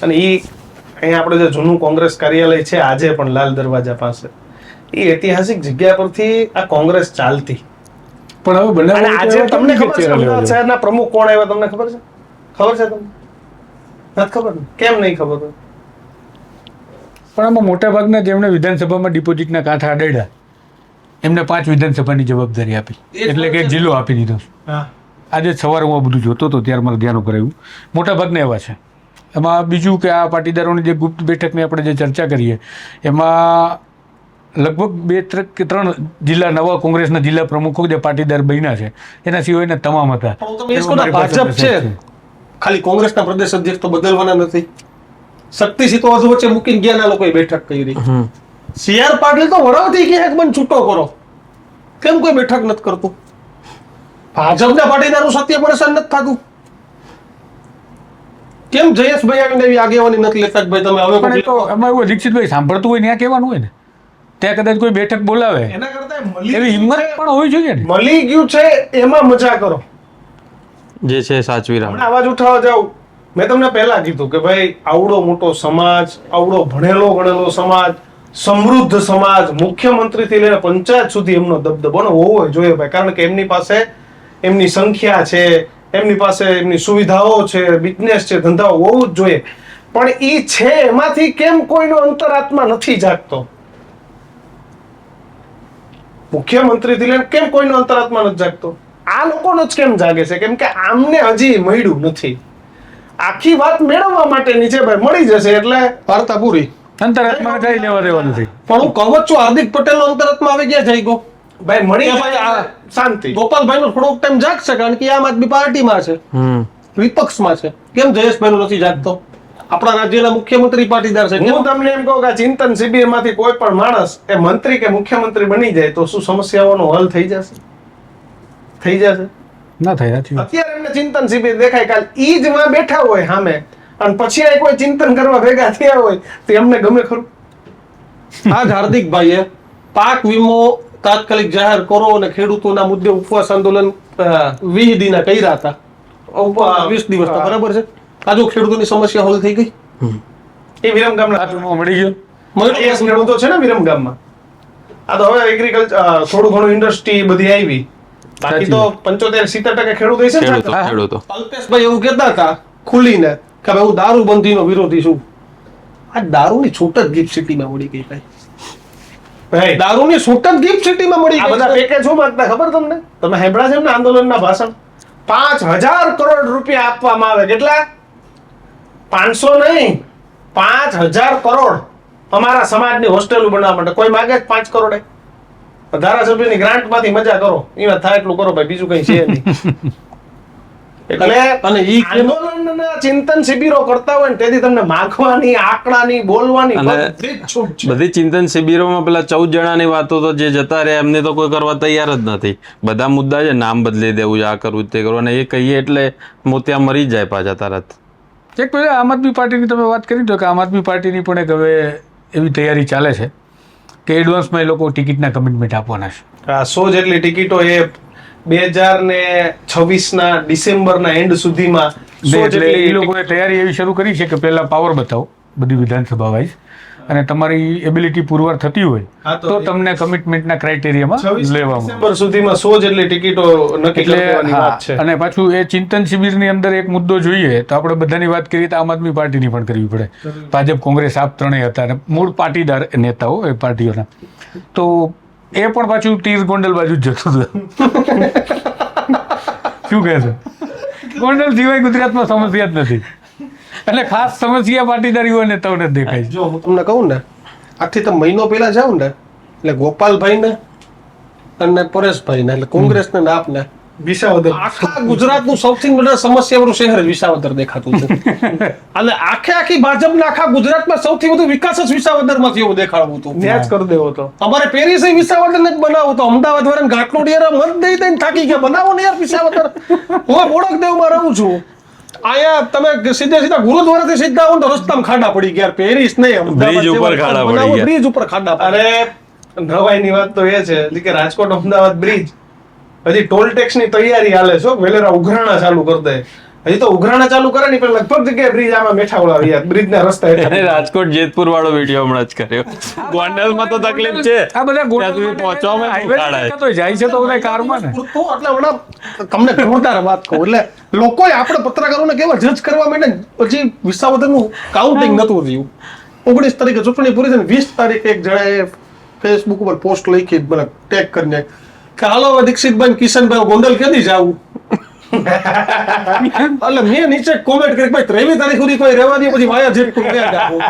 અને ઈ અહીંયા આપણે જે જૂનું કોંગ્રેસ કાર્યાલય છે આજે પણ લાલ દરવાજા પાસે, એ ઐતિહાસિક જગ્યા પરથી આ કોંગ્રેસ ચાલતી. પણ હવે અને આજે તમને ખબર છે અમદાવાદ શહેરના પ્રમુખ કોણ આવ્યા? તમને ખબર છે? ખબર છે તમને? નથી ખબર? કેમ નહીં ખબર? પણ આમાં મોટા ભાગના જેમણે વિધાનસભામાં ડિપોઝિટના કાંઠા અડાડ્યા એમને 5 વિધાનસભાની જવાબદારી આપી, એટલે કે એક જિલ્લો આપી દીધો. આજે સવારે હું આ બધું જોતો હતો ત્યારે મારે ધ્યાન કરાયું, મોટા ભાગના એવા છે. એમાં બીજું કે આ પાટીદારોની જે ગુપ્ત બેઠકની આપણે જે ચર્ચા કરીએ એમાં લગભગ 2 કે 3 જિલ્લા નવા કોંગ્રેસના જિલ્લા પ્રમુખો જે પાટીદાર બન્યા છે, એના સિવાયના તમામ હતા. ભાજપ છે, ખાલી કોંગ્રેસના પ્રદેશ અધ્યક્ષ તો બદલવાના નથી. શક્તિસિંહ તો વધુ વચ્ચે મૂકીને ગયા લોકોએ બેઠક કરી. CR પાટીલ તો વડાવતી કે એક બંધ છૂટો કરો, કેમ કોઈ બેઠક નથી કરતું? ભાજપના પાટીદારો સત્ય પરેશાન નથી થતું? કેમ જયેશભાઈ આવીને એવી આગેવાની નથી લેતા કે ભાઈ તમે હવે? પણ તો એમાં એવું દીક્ષિતભાઈ સાંભળતું હોય ત્યાં કહેવાનું હોય ને, ત્યાં કદાચ કોઈ બેઠક બોલાવે એના કરતા એવી હિંમત પણ હોવી જોઈએ ને. મળી ગયું છે એમાં મજા કરો, જે છે સાચવી રાખ. હમણાં અવાજ ઉઠાવવા જાવ. મેં તમને પહેલા કીધું કે ભાઈ આવડો મોટો સમાજ, આવડો ભણેલો ગણેલો સમાજ, સમૃદ્ધ સમાજ, મુખ્યમંત્રીથી લઈને પંચાયત સુધી એમનો દબદબો હોવો જોઈએ ભાઈ. કારણ કે એમની પાસે એમની સંખ્યા છે, એમની પાસે એમની સુવિધાઓ છે, બિઝનેસ છે, ધંધાઓ હોવું જ જોઈએ. પણ ઈ છે એમાંથી કેમ કોઈનો અંતરાત્મા નથી જાગતો? મુખ્યમંત્રીથી લઈને કેમ કોઈનો અંતરાત્મા નથી જાગતો? આ લોકોનો જ કેમ જાગે છે? કેમ કે આમને હજી મળ્યું નથી. આખી વાત મેળવવા માટેની છે ભાઈ, મળી જશે એટલે વાર્તા પૂરી. અંતરાત્મા કઈ લેવા દેવા નથી. પણ હું કહું જ છું, હાર્દિક પટેલનો અંતરાત્મા આવી ગયા જઈ ગયો ભાઈ, મળી ભાઈ જાય શાંતિ. ગોપાલભાઈ નો થોડોક ટાઈમ જાગશે, કારણ કે આમ આદમી પાર્ટીમાં છે, વિપક્ષમાં છે. કેમ જયેશભાઈ નો નથી જાગતો? આપણા રાજ્યના મુખ્યમંત્રી પાટીદાર છે. હું તમને એમ કહું કે આ ચિંતન શિબિરમાંથી કોઈ પણ માણસ એ મંત્રી કે મુખ્યમંત્રી બની જાય તો શું સમસ્યાઓનો હલ થઈ જશે? થઈ જશે? ના થાય. અત્યારે એમને ચિંતન શિબિર દેખાય, કાલ ઈ જ માં બેઠા હોય સામે, અને પછી આ કોઈ ચિંતન કરવા ભેગા થયા હોય તો એમને ગમે ખરું? આજ હાર્દિકભાઈએ પાક વીમો તાત્કાલિક જાહેર કરો અને ખેડૂતોના મુદ્દે ઉપવાસ આંદોલન 20 દિના કર્યા હતા, 20 દિવસ, બરાબર છે. આજુ ખેડૂતોની સમસ્યા હલ થઈ ગઈ. એ વિરમગામના મળી ગયો. ખેડૂતો છે ને વિરમગામમાં. આ તો હવે એગ્રીકલ્ચર થોડું ઘણું ઇન્ડસ્ટ્રી બધી આવી, બાકી તો 75-70% ખેડૂતો છે ને. ખેડૂતો અલ્પેશભાઈ એવું કહેતા હતા ખુલીને કે ભાઈ હું દારૂબંધીનો વિરોધી છું. આ દારૂની છૂટ જ ગિફ્ટ સિટીમાં મળી ગઈ ભાઈ. દારૂની છૂટ જ ગિફ્ટ સિટીમાં મળી ગઈ. આ બધા પેકેજ શું માંગતા ખબર તમને? તમે સાંભળ્યા છે એમના આંદોલનના ભાષણ? 5,000 કરોડ રૂપિયા આપવામાં આવે. કેટલા? 500 નહીં, 5,000 કરોડ અમારા સમાજની હોસ્ટેલો બનાવવા માટે. કોઈ માગે 5 કરોડ? ધારાસભ્યની ગ્રાન્ટ માંથી મજા કરો, એમાં થાય એટલું કરો ભાઈ, બીજું કઈ છે નહીં. એટલે અને ઈ આંદોલન ચિંતન શિબિરો કરતા હોય ને તેથી તમને માગવાની, આંકડાની, બોલવાની અને બધી જ છૂટ છે. બધી ચિંતન શિબિરોમાં પેલા 14 જણાની વાતો તો જે જતા રહ્યા એમને તો કોઈ કરવા તૈયાર જ નથી. બધા મુદ્દા છે, નામ બદલી દેવું છે, આ કરવું તે કરવું, અને એ કહીએ એટલે મોતિયા મરી જ જાય પાછા તરત. એક પછી આમ આદમી પાર્ટીની તમે વાત કરી તો કે આમ આદમી પાર્ટીની પણ એક હવે એવી તૈયારી ચાલે છે કે એડવાન્સમાં એ લોકો ટિકિટના કમિટમેન્ટ આપવાના છે. 100 જેટલી ટિકિટો એ 2026 ડિસેમ્બરના એન્ડ સુધીમાં 100 એટલે જેટલી એ લોકોએ તૈયારી એવી શરૂ કરી છે કે પહેલા પાવર બતાવો બધી વિધાનસભા વાઇઝ, અને તમારી એબિલિટી પુરવાર થતી હોય હા, તો તો તમને કમિટમેન્ટના ક્રાઇટેરિયામાં 26 લેવામાં ડિસેમ્બર સુધીમાં 100 જેટલી ટિકિટો નક્કી એટલે કરવાની હા, વાત છે. અને પાછું એ ચિંતન શિબિરની અંદર એક મુદ્દો જોઈએ તો આપણે બધાની વાત કરીએ તો આમ આદમી પાર્ટીની પણ કરવી પડે. ભાજપ, કોંગ્રેસ આપ ત્રણેય હતા અને મૂળ પાટીદાર નેતાઓ એ પાર્ટીઓના, તો એ પણ પાછું તીર ગોંડલ બાજુ જ જતું હતું. શું કહે છે? ગોંડલ સિવાય ગુજરાતમાં સમસ્યા જ નથી, એટલે ખાસ સમસ્યા પાટીદારીઓ નેતાઓને જ દેખાય છે. જો હું તમને કહું ને, આજથી તમે મહિનો પહેલા જાવ ને એટલે ગોપાલભાઈ ને અને પરેશભાઈ ને એટલે કોંગ્રેસ ને આપને વિસાવદર આખા ગુજરાતનું સૌથી મોટા સમસ્યાવાળું શહેર જ વિસાવદર દેખાતું હતું. અને આખી ભાજપના આખા ગુજરાતમાં સૌથી વધુ વિકાસ જ વિસાવદરમાંથી એવું દેખાડવું હતું. ન્યાજ કરી દેવો તો અમારે પેરિસ વિસાવદર જ બનાવો તો અમદાવાદ વાળા ઘાટલોડ યાર મત દઈ દઈને થાકી ગયા, બનાવો ને યાર વિસાવદર. હું બોડકદેવમાં રહું છું, અહીંયા તમે સીધા ગુરુદ્વારાથી સીધા આવો ને તો રસ્તામાં ખાડા પડી ગયા. પેરિસ નહીં, બ્રિજ ઉપર ખાડા પડી ગયા. બ્રિજ ઉપર ખાડા પડી ગયા. અરે નવાઈની વાત તો એ છે કે રાજકોટ અમદાવાદ બ્રિજ હજી ટોલ ટેક્સ ની તૈયારી હાલે છે. વેલેરા ઉઘરાણા ચાલુ કરી દે, હજી તો ઉઘરાણા ચાલુ કરે ને પણ લગભગ જગ્યાએ બ્રિજ આમાં મેઠાવડા રહ્યા બ્રિજ ના રસ્તા એને રાજકોટ જેતપુર વાળો વિડીયો હમણાં જ કર્યો. ગોંડલમાં તો તકલીફ છે, આ બધા ત્યાં સુધી પહોંચવામાં હાઈવે ખાડા છે. તો જાય છે તો બધા કારમાં ને. તો એટલે હમણાં તમને જોરદાર વાત કહું, એટલે લોકોએ આપણે પત્રકારોને કેવા જજ કરવા માંડ્યા, હજી વિસાવદરનું કાઉન્ટિંગ નતું થયું. 19 તારીખે ચૂંટણી પૂરી થઈને 20 તારીખે એક જણાએ ફેસબુક ઉપર પોસ્ટ લખી, મને ટેગ કરીને કે હાલો હવે દીક્ષિતભાઈ કિશનભાઈ ગોંડલ કેદી જાવું. એટલે મેં નીચે કોમેન્ટ કરી ભાઈ 23 તારીખ સુધી કોઈ રહેવા દે, પછી વાયા જેતપુર ગયા જાવું.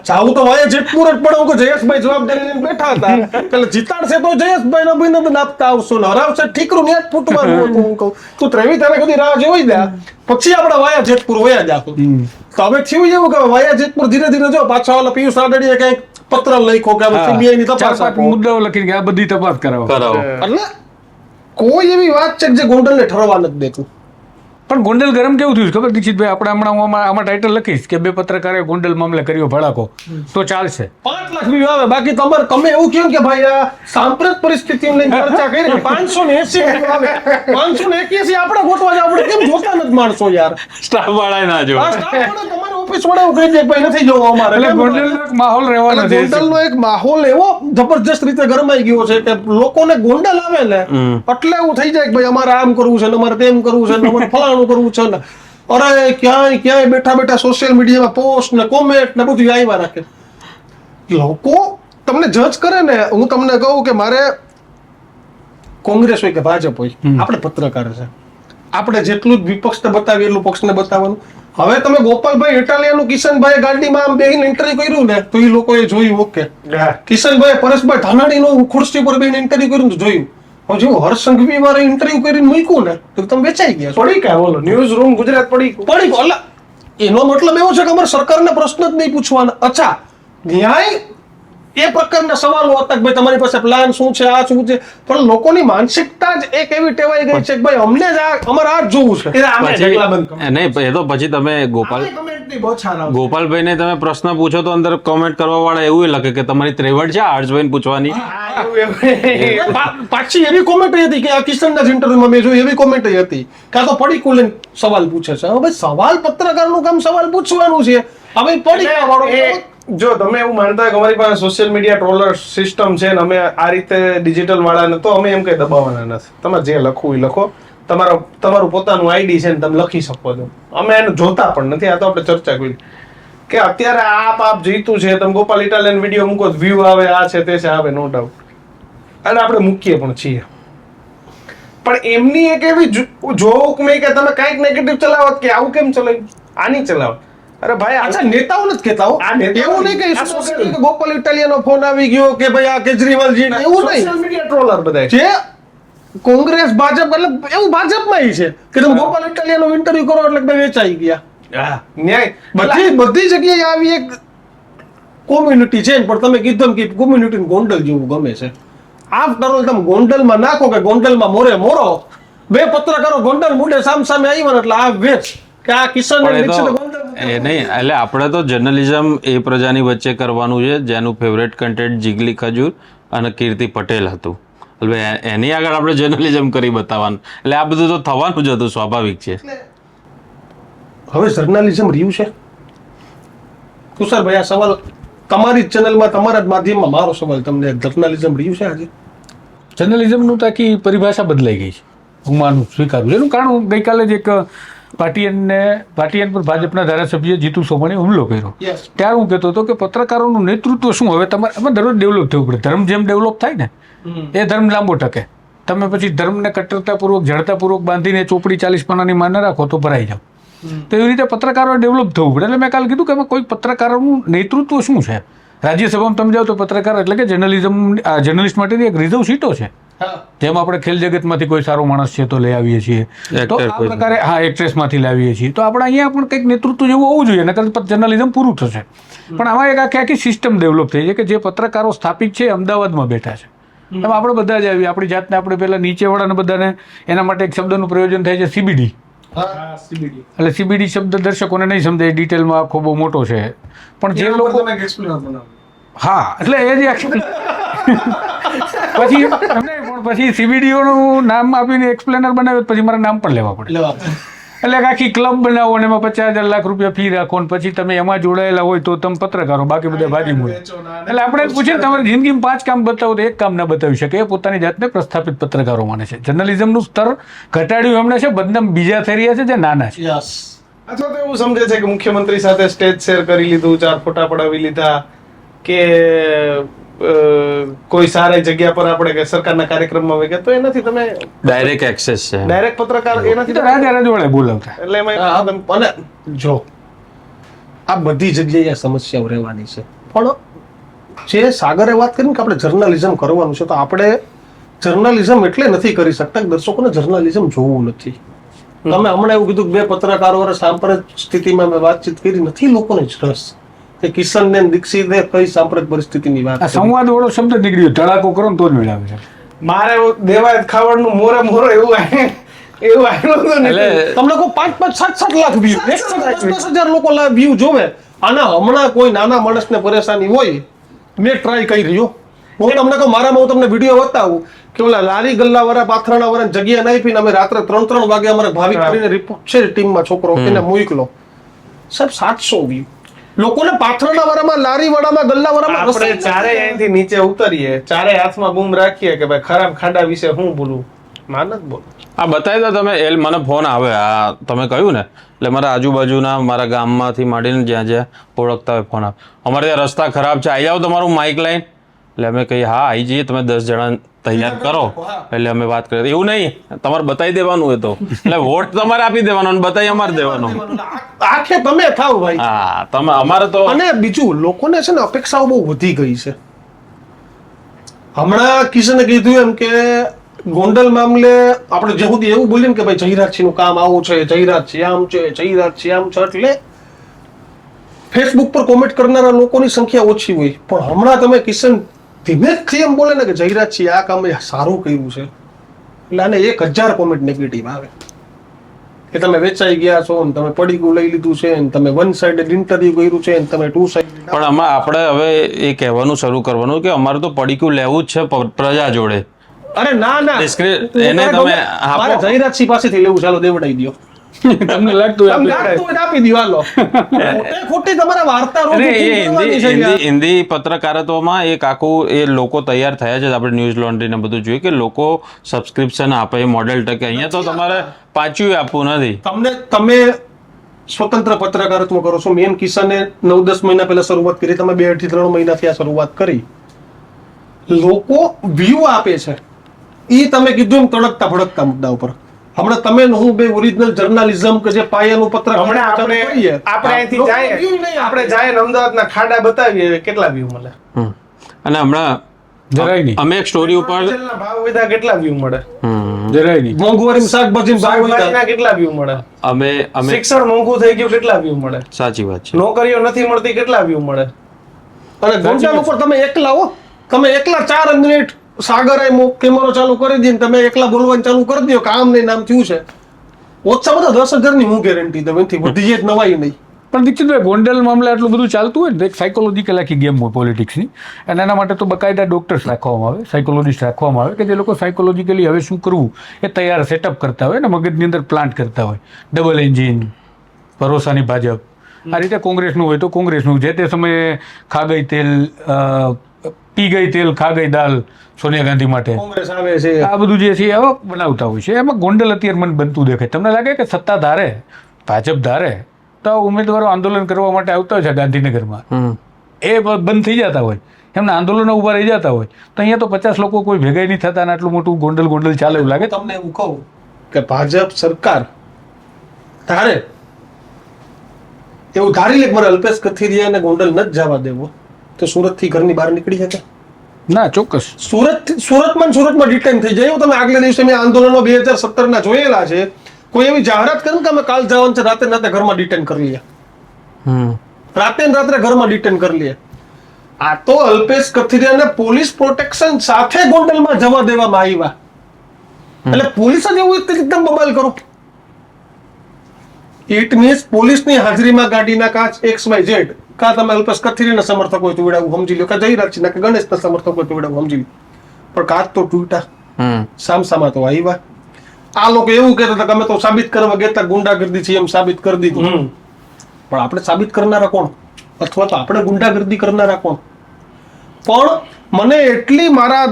જાવું તો વાયા જેતપુર જ પડે. કે જયેશભાઈ જવાબદારી લઈને બેઠા હતા, એટલે જીતાડશે તો જયેશભાઈ નો અભિનંદન આપતા આવશું ને હરાવશે ઠીકરું ન્યા જ ફૂટવાનું હતું. હું કહું તું 23 તારીખ સુધી રાહ જોઈ દે, પછી આપણે વાયા જેતપુર વયા જાશું. તો હવે થયું એવું કે વાયા જેતપુર ધીરે ધીરે જો પાછા ઓલા પિયુષ આડડીએ કઈક પત્ર લખ્યો કે સીબીઆઈ ની તપાસ 4-5 આપો. મુદ્દાઓ લખીને કે આ બધી તપાસ કરાવો. એટલે કોઈ એવી વાત છે કે જે ગોંડલને ઠરવા નથી દેતું. પણ ગોંડલ ગરમ કેવું થયું છે ખબર દીક્ષિતભાઈ? આપણે હમણાં હું આમાં ટાઇટલ લખીશ કે 2 પત્રકારે ગોંડલ મામલે કર્યો ભડાકો, તો ચાલશે. 5 લાખ વ્યૂ આવે. બાકી તમારે તમે એવું કહો કે ભાઈ આ સાંપ્રત પરિસ્થિતિને લઈને ચર્ચા કરી 580 વ્યૂ આવે. 581 આપણે ગોતવા જાવ, આપણે કેમ જોતા નથી માણસો યાર? સ્ટાફ વાળા ના જો. આ staff વાળા તમારી ઓફિસ વાળા એવું કહી દે કે ભાઈ નથી જોવા અમારે. એટલે કેમ? ગોંડલનો એક માહોલ રહેવાનો એટલે છે. ગોંડલનો એક માહોલ એવો જબરજસ્ત રીતે ગરમાઈ ગયો છે કે લોકોને ગોંડલ આવે ને એટલે એવું થઈ જાય કે ભાઈ અમારે આમ કરવું છે ને અમારે તેમ કરવું છે ને અમારે ફલાણું કરવું છે ને અરે ક્યાંય બેઠા બેઠા સોશિયલ મીડિયામાં પોસ્ટ ને કોમેન્ટ ને બધું આવ્યા રાખે. લોકો તમને જજ કરે ને. હું તમને કહું કે મારે કોંગ્રેસ હોય કે ભાજપ હોય, આપણે પત્રકાર છે, આપણે જેટલું જ વિપક્ષને બતાવીએ એટલું પક્ષને બતાવવાનું. હવે તમે ગોપાલભાઈ ઇટાલિયાનું કિશનભાઈ ગાડીમાં આમ બેહીને ઇન્ટરવ્યુ કર્યું ને તો એ લોકોએ જોયું. ઓકે, કિશનભાઈ પરેશભાઈ ધાનાણીનું ખુરશી પર બેહીને ઇન્ટરવ્યુ કર્યું તો જોયું. હવે જો હર્ષ સંઘવી વાળે ઇન્ટરવ્યુ કરીને મૂક્યું ને તો તમે વેચાઈ ગયા. પડી ગયા બોલો ન્યૂઝ રૂમ ગુજરાત પડી એટલે એનો મતલબ એવો છે કે અમારે સરકારને પ્રશ્ન જ નહીં પૂછવાના. અચ્છા, ન્યાય એ પ્રકારના સવાલો હતા કે ભાઈ તમારી પાસે પ્લાન શું છે, આ શું છે, પણ લોકોની માનસિકતા જ એક એવી ટેવાઈ ગઈ છે કે ભાઈ અમને જ અમારે આ જ જોવું છે. નહીં, એ તો પછી તમે ગોપાલભાઈ ને તમે પ્રશ્ન પૂછો તો અંદર કોમેન્ટ કરવા વાળા એવું લખે કે તમારી ત્રેવડ છે આર્ટ્સભાઈ પૂછવાની. પાછી એવી કોમેન્ટ હતી કે આ કિશનના ઇન્ટરવ્યુમાં મેં જોઈ, એવી કોમેન્ટ હતી કે આ તો પડીકું લઈને સવાલ પૂછે છે. હવે ભાઈ સવાલ પત્રકારનું કામ સવાલ પૂછવાનું છે. હવે પડીકા વાળો જો તમે એવું માનતા હોય કે અમારી પાસે સોશિયલ મીડિયા ટ્રોલર સિસ્ટમ છે ને અમે આ રીતે ડિજિટલ વાળાને, તો અમે એમ કઈ દબાવવાના નથી. તમારે જે લખવું એ લખો, તમારું પોતાનું આઈડી છે ને તમે લખી શકો છો. અમે એને જોતા પણ નથી. આ તો આપણે ચર્ચા કરી કે અત્યારે આપ જીતું છે, તમે ગોપાલ ઇટાલિયન વિડીયો મૂકો વ્યૂ આવે, આ છે તે છે, આવે નો ડાઉટ, અને આપણે મૂકીએ પણ છીએ. પણ એમની એક એવી જોક મેં કે તમે કઈક નેગેટિવ ચલાવત કે આવું કેમ ચલાવ્યું, આની ચલાવત. અરે ભાઈ અચ્છા, નેતાઓ નથી કહેતા હો. આ નેતાઓ એવું નહીં આ social કે ગોપાલ ઇટાલિયાનો ફોન આવી ગયો કે ભાઈ આ કેજરીવાલજી, એવું નહીં. સોશિયલ મીડિયા ટ્રોલર બધા જે કોંગ્રેસ ભાજપ એટલે એવું ભાજપમાં છે કે તમે ગોપાલ ઇટાલિયાનો ઇન્ટરવ્યુ કરો એટલે ભાઈ વેચાઈ ગયા. ન્યાય બધી જગ્યાએ આવી એક કોમ્યુનિટી છે પણ તમે કીધું કે કોમ્યુનિટી ગોંડલ જેવું ગમે છે. આફ્ટર ઓલ તમે ગોંડલમાં નાખો કે ગોંડલમાં મોરો બે પત્રકારો ગોંડલ મુડે સામે આવ્યા એટલે આ વેચ કે આ કિશન પણ એ નહીં, એટલે આપણે તો જર્નલિઝમ એ પ્રજાની વચ્ચે કરવાનું છે જેનું ફેવરેટ કન્ટેન્ટ જીગલી ખજૂર અને કીર્તિ પટેલ હતું. એટલે એની આગળ આપણે જર્નલિઝમ કરી બતાવવાનું, એટલે આ બધું તો થવાનું જ હતું, સ્વાભાવિક છે. હવે જર્નલિઝમ રહ્યું છે તુષારભાઈ? આ સવાલ તમારી જ ચેનલમાં તમારા જ માધ્યમમાં મારો સવાલ તમને, જર્નલિઝમ રહ્યું છે આજે? જર્નલિઝમનું તો આખી પરિભાષા બદલાઈ ગઈ છે, હું માનું સ્વીકારું છું. એનું કારણ હું ગઈકાલે જ એક પાટિયન પર ભાજપના ધારાસભ્ય જીતુ સોમાણીએ હુમલો કર્યો. ત્યારે હું કહેતો હતો કે પત્રકારોનું નેતૃત્વ શું હવે તમારે એમાં દરરોજ ડેવલપ થવું પડે. ધર્મ જેમ ડેવલપ થાય ને એ ધર્મ લાંબો ટકે. તમે પછી ધર્મને કટ્ટરતાપૂર્વક જડતાપૂર્વક બાંધીને ચોપડી 40 પાનાની માં ન રાખો તો ભરાઈ જાવ. તો એવી રીતે પત્રકારો ડેવલપ થવું પડે. એટલે મેં કાલે કીધું કે એમાં કોઈ પત્રકારોનું નેતૃત્વ શું છે. રાજ્યસભામાં તમે જાઓ તો પત્રકાર એટલે કે જર્નલિસ્ટ માટેની એક રિઝર્વ સીટો છે, જેમ આપણે ખેલ જગતમાંથી કોઈ સારો માણસ છે તો લઈ આવીએ છીએ, તો આ પ્રકારે એક્ટ્રેસમાંથી લાવીએ છીએ. તો આપણે અહીંયા પણ કંઈક નેતૃત્વ જેવું હોવું જોઈએ, નકર જર્નલિઝમ પૂરું થશે. પણ આમાં એક આખી સિસ્ટમ ડેવલપ થઈ છે કે જે પત્રકારો સ્થાપિત છે અમદાવાદમાં બેઠા છે. એમાં આપણે બધા જ આવીએ, આપણી જાતને આપણે પહેલા નીચેવાળાને બધાને એના માટે એક શબ્દનું પ્રયોજન થાય છે CBD. એટલે CBD શબ્દ દર્શકોને નહીં સમજાય, ડિટેલમાં આખો બહુ મોટો છે. પણ જે લોકો હા એટલે એ જ પછી CBDઓનું નામ આપીને એક્સપ્લેનર બનાવે પછી મારે નામ પણ લેવા પડે. એટલે આખી ક્લબ બનાવો અને એમાં 50,000 લાખ રૂપિયા ફી રાખો ને પછી તમે એમાં જોડાયેલા હોય તો તમે પત્રકારો, બાકી બધા ભાજી મૂળે. એટલે આપણે પૂછીએ તમારી જિંદગીમાં 5 કામ બતાવો તો એક કામ ના બતાવી શકે. એ પોતાની જાતને પ્રસ્થાપિત પત્રકારો માને છે. જર્નલિઝમનું સ્તર ઘટાડ્યું એમણે છે, બદનામ બીજા થઈ રહ્યા છે જે નાના છે. અથવા તો એવું સમજે છે કે મુખ્યમંત્રી સાથે સ્ટેજ શેર કરી લીધું, 4 ફોટા પડાવી લીધા, કે કોઈ સારી જગ્યા પર આપણે કે સરકારના કાર્યક્રમમાં હોય તો એનાથી તમે ડાયરેક્ટ એક્સેસ છે, ડાયરેક્ટ પત્રકાર એનાથી રાજા રજવાડે બોલાવતા. એટલે એમાં અને જો આ બધી જગ્યાએ આ સમસ્યાઓ રહેવાની છે. પણ જે સાગરે વાત કરી કે આપણે જર્નલિઝમ કરવાનું છે, તો આપણે જર્નલિઝમ એટલે નથી કરી શકતા કે દર્શકોને જર્નલિઝમ જોવું નથી. તમે હમણાં એવું કીધું કે 2 પત્રકારો સાંપ્રત સ્થિતિમાં મેં વાતચીત કરી નથી, લોકોને જ રસ કે કિશન ને દીક્ષિતે કઈ સાંપ્રત પરિસ્થિતિની વાત. આ સંવાદ વાળો શબ્દ નીકળ્યો, ધડાકો કરો ને તો જ મેળાવે છે. મારે દેવાયત ખાવાનું મોરો એવું આવ્યું હતું ને. એટલે તમને કહું 5-7 લાખ વ્યૂ, 10,000 લોકો વ્યૂ જોવે. આના હમણાં કોઈ નાના માણસને પરેશાની હોય, મેં ટ્રાય કરી રહ્યો. હું તમને કહું મારામાં હું તમને વિડીયો બતાવું કે ઓલા લારી ગલ્લા વાળા પાથરાણા વાળા જગ્યા નહીં પીને અમે રાત્રે 3 વાગે અમારે ભાવિક કરીને રિપોર્ટ છે ટીમમાં છોકરો એને મોકલો, સાહેબ 700 વ્યૂ. લોકોને પાથરણા વાળામાં, લારી વાળામાં, ગલ્લા વાળામાં આપણે ચારે અહીંથી નીચે ઉતરીએ, ચારે હાથમાં બૂમ રાખીએ કે ભાઈ ખરાબ ખાડા વિશે હું બોલું, માનત બોલ. આ બતાવી દો તમે. મને ફોન આવે, આ તમે કહ્યું ને, એટલે મારા આજુબાજુના મારા ગામમાંથી માંડીને જ્યાં જ્યાં ઓળખતા હોય ફોન આવે. અમારે ત્યાં રસ્તા ખરાબ છે, આવી જાઓ તમારું માઇક લાઈન. એટલે અમે કહીએ હા આવી જઈએ, તમે 10 જણા તૈયાર કરો. એટલે અમે વાત કરીએ. એવું નહીં, તમારે બતાવી દેવાનું હોય તો, એટલે વોટ તમારે આપી દેવાનો અને બતાવી અમારે દેવાનો. આખે તમે થાવ ભાઈ. હા તમે અમારે તો. અને બીજું લોકોને છે ને અપેક્ષાઓ બહુ વધી ગઈ છે. હમણાં કિશને કીધું એમ કે ગોંડલ મામલે આપણે જે સુધી એવું બોલીએ ને કે ભાઈ જયરાજસિંહ નું કામ આવું છે, જયરાજસિંહ આમ છે, જયરાજસિંહ આમ છે, એટલે ફેસબુક પર કોમેન્ટ કરનારા લોકોની સંખ્યા ઓછી હોય. પણ હમણાં તમે કિશન ધીમેથી એમ બોલે ને કે જયરાજસિંહ આ કામ સારું કર્યું છે, એટલે આને 1000 કોમેન્ટ નેગેટિવ આવે કે તમે વેચાઈ ગયા છો ને તમે પડીકું લઈ લીધું છે ને તમે 1 સાઇડેડ ઇન્ટરવ્યુ કર્યું છે ને તમે 2 સાઇડેડ. પણ આમાં આપણે હવે એ કહેવાનું શરૂ કરવાનું કે અમારે તો પડીકું લેવું જ છે પ્રજા જોડે. અરે ના ના, એને તમે મારે જયરાજસિંહ પાસેથી લેવું, ચાલો દેવડાઈ દો. તમને લાગતું આપી દો, હાલો. ખોટી તમારા વાર્તા હિન્દી પત્રકારત્વમાં એક આખું એ લોકો તૈયાર થયા છે. આપણે ન્યૂઝ લોન્ડ્રી ને બધું જોઈએ કે લોકો સબસ્ક્રિપ્શન આપે, એ મોડેલ ટકે. અહીંયા તો તમારે પાછું આપવું નથી. તમે સ્વતંત્ર પત્રકારત્વ કરો છો. મેન કિશને 9-10 મહિના પહેલા શરૂઆત કરી, તમે 2 થી 3 મહિનાથી આ શરૂઆત કરી. લોકો વ્યૂ આપે છે, એ તમે કીધું એમ તડકતા ભડકતા મુદ્દા ઉપર. હમણાં તમે હું બે ઓરિજિનલ જર્નલિઝમ કે જે પાયાનું પત્ર આપણે અહીંથી જાય અમદાવાદના ખાડા બતાવીએ, કેટલા વ્યૂ મળે. અને હમણાં જરાય નહીં. અમે એક સ્ટોરી ઉપર ભાવ વિધા કેટલા વ્યૂ મળે. જરાય નહીં. મોંઘવારી શાકભાજી શાકભાજીના કેટલા વ્યૂ મળે? અમે શિક્ષણ મોંઘું થઈ ગયું, કેટલા વ્યૂ મળે? સાચી વાત છે. નોકરીઓ નથી મળતી, કેટલા વ્યૂ મળે? અને ગોંડલ ઉપર તમે એકલા હો, તમે એકલા 4 મિનિટ સાગર કેમેરો ચાલુ કરી દઈએ તમે એકલા બોલવાનું ચાલુ કરી દો કે આમ નહીં નામ થયું છે, ઓછામાં તો 10,000 ની હું ગેરંટી દઉં, એનાથી વધી જાય નવાઈ નહીં. પણ દીક્ષિતભાઈ, ગોંડલ મામલે આટલું બધું ચાલતું હોય ને તો એક સાયકોલોજીકલ આખી ગેમ હોય પોલિટિક્સની, અને એના માટે તો બકાયદા ડોક્ટર્સ રાખવામાં આવે, સાયકોલોજીસ્ટ રાખવામાં આવે કે જે લોકો સાયકોલોજીકલી હવે શું કરવું એ તૈયાર સેટઅપ કરતા હોય ને મગજની અંદર પ્લાન્ટ કરતા હોય. ડબલ એન્જિન, ભરોસાની ભાજપ, આ રીતે કોંગ્રેસનું હોય તો કોંગ્રેસનું, જે તે સમયે ખા ગઈ તેલ પી ગઈ તેલ ખા ગઈ દાલ સોનિયા ગાંધી માટે કોંગ્રેસ આવે છે, આ બધું જે છે આવા બનાવતા હોય છે. એમાં ગોંડલ અત્યારે મને બનતું દેખાય. તમને લાગે કે સત્તા ધારે, ભાજપ ધારે તો ઉમેદવારો આંદોલન કરવા માટે આવતા હોય છે ગાંધીનગરમાં, એ બંધ થઈ જતા હોય, એમના આંદોલનો ઊભા રહી જતા હોય, તો અહીંયા તો 50 લોકો કોઈ ભેગા નહીં થતા અને આટલું મોટું ગોંડલ ચાલે એવું લાગે. તમને એવું કહું કે ભાજપ સરકાર ધારે એવું ધારી લે કે મારે અલ્પેશ કથિરિયાને ગોંડલ ન જ જવા દેવો, તો સુરત થી ઘરની બહાર નીકળી શકે? ના, ચોક્કસ. સુરતમાં ડિટેન થઈ જાય. એવું તમે આગલા દિવસે મેં આંદોલનો 2017 ના જોયેલા છે. કોઈ એવી જાહેરાત કરે કે અમે કાલ જવાનું છે, રાતે ઘરમાં ડિટેન કરી લઈએ, રાત્રે ઘરમાં ડિટેન કરી લઈએ. આ તો અલ્પેશ કથિરિયાને પોલીસ પ્રોટેક્શન સાથે ગોંડલમાં જવા દેવામાં આવ્યા, એટલે પોલીસ જ એવું એકદમ બબાલ કરો. ઇટ મીન્સ પોલીસની હાજરીમાં ગાડીના કાચ XYZ, કા તમે અલ્પેશ કથિરિયાના સમર્થક હોય તો વિડાવું સમજી લો, કા જયરાજસિંહના કે ગણેશના સમર્થક હોય તો વિડાવું સમજી લો, પણ કાચ તો તૂટ્યા, સામસામા તો આવ્યા. આ લોકો એવું કહેતા હતા કે અમે તો સાબિત કરવા ગયા ગુંડાગર્દી છે, એમ સાબિત કરી દીધું. પણ આપણે સાબિત કરનારા કોણ, અથવા તો આપણે ગુંડાગર્દી કરનારા કોણ? પણ મને એટલી મારા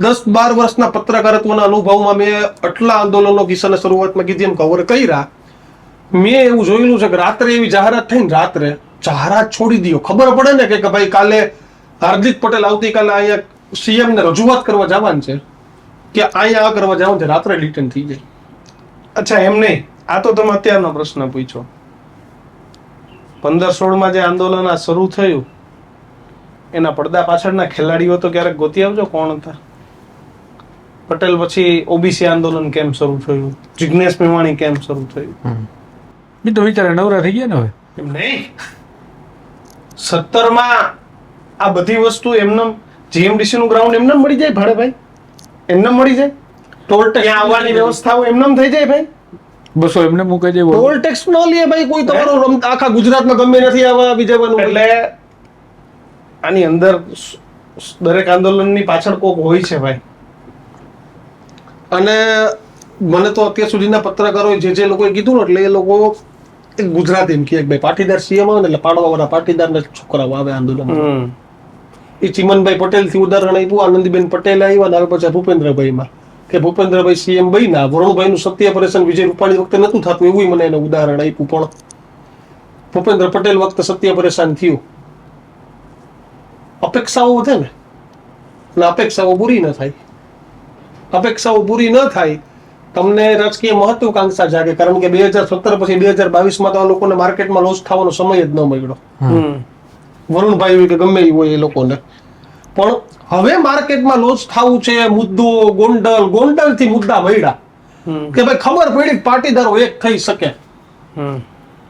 10-12 વર્ષના પત્રકારત્વના અનુભવમાં મેં આટલા આંદોલનો કિસ્સાને શરૂઆતમાં કીધી એમ કવર કર્યા, મેં એવું જોયેલું છે કે રાત્રે એવી જાહેરાત થઈ ને, રાત્રે જાહેરાત છોડી દો, ખબર પડે ને કે ભાઈ કાલે હાર્દિક પટેલ આવતીકાલે અહીંયા CM ને રજૂઆત કરવા જવાનું છે કે અહીંયા આ કરવા જવાનું છે, રાત્રે રિટર્ન થઈ જાય. અચ્છા, એમ નહીં, આ તો તમે અત્યારનો પ્રશ્ન પૂછ્યો. 15-16 જે આંદોલન આ શરૂ થયું એના પડદા પાછળના ખેલાડીઓ તો ક્યારેક ગોતી આવજો કોણ હતા. પટેલ પછી OBC આંદોલન કેમ શરૂ થયું, જિગ્નેશ મેવાણી કેમ શરૂ થયું, બી તો વિચારે નવરા થઈ ગયા ને હવે. એમ નહીં, 17માં આ બધી વસ્તુ એમને GMDC નું ગ્રાઉન્ડ એમને મળી જાય ભાડેભાઈ, એમને મળી જાય. ટોલ ટેક્સ આવવાની વ્યવસ્થાઓ એમને થઈ જાય ભાઈ, બસો એમને મૂકાઈ જાય. ટોલ ટેક્સ ન લે ભાઈ કોઈ, તમારો આખા ગુજરાતમાં ગમે નથી આવા બીજાવાનું. એટલે આની અંદર દરેક આંદોલનની પાછળ કોક હોય છે ભાઈ. અને મને તો અત્યાર સુધીના પત્રકારોએ જે લોકોએ કીધું ને, એટલે એ લોકો ગુજરાતી એમ કહે કે ભાઈ પાટીદાર CM આવે ને એટલે પાડવાવાળા પાટીદારના છોકરાઓ આવે આંદોલન. એ ચિમનભાઈ પટેલ થી ઉદાહરણ આપ્યું, આનંદીબેન પટેલ આવ્યા, અને પછી ભૂપેન્દ્રભાઈમાં કે ભૂપેન્દ્રભાઈ CM બન્યા, વરુણભાઈ નું સત્ય ઓપરેશન વિજય રૂપાણી વખતે નતું થતું, એવું મને એને ઉદાહરણ આપ્યું. પણ ભૂપેન્દ્ર પટેલ વખતે સત્ય ઓપરેશન થયું. અપેક્ષાઓ વધે ને, અને અપેક્ષાઓ પૂરી ન થાય. અપેક્ષાઓ પૂરી ન થાય, તમને રાજકીય મહત્વકાંક્ષા જાગે, કારણ કે 2017 પછી 2022માં તો આ લોકોને માર્કેટમાં લોસ થવાનો સમય જ ન મળ્યો. વરુણભાઈ હોય કે ગમે એ હોય એ લોકોને, પણ હવે માર્કેટમાં લોસ થવું છે. મુદ્દો ગોંડલ થી મુદ્દા મળ્યા કે ભાઈ ખબર પડી પાટીદારો એક થઈ શકે.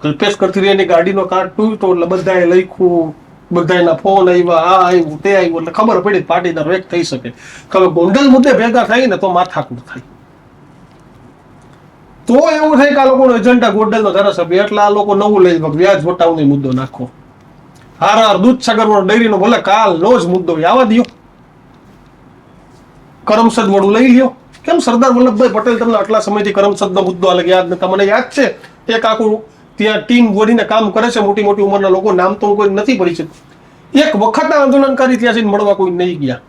કલ્પેશ કથિરિયાની ગાડીનો કાટ તૂટ્યો એટલે બધાએ લખ્યું, બધાના ફોન આવ્યા, આ આવ્યું તે આવ્યું, એટલે ખબર પડી પાટીદારો એક થઈ શકે. હવે ગોંડલ મુદ્દે ભેગા થાય ને તો માથાકૂટ થાય, તો એવું થાય કે આ લોકોનો એજન્ડા ગોંડલનો ધારાસભ્ય, એટલે આ લોકો નવું લઈ વ્યાજ વટાવનો મુદ્દો નાખો. હાર દૂધસાગર ડેરીનો ભલે કાલનો જ મુદ્દો આવવા દો, કરમસદ વડું લઈ લ્યો. કેમ સરદાર વલ્લભભાઈ પટેલ તમને આટલા સમયથી કરમસદનો મુદ્દો અલગ યાદ નથી? મને યાદ છે એક આખું ત્યાં ટીમ વળીને કામ કરે છે, મોટી મોટી ઉંમરના લોકો, નામ તો કોઈ નથી પરિચિત. એક વખત આંદોલનકારી ત્યાં જઈને મળવા કોઈ નહીં ગયા.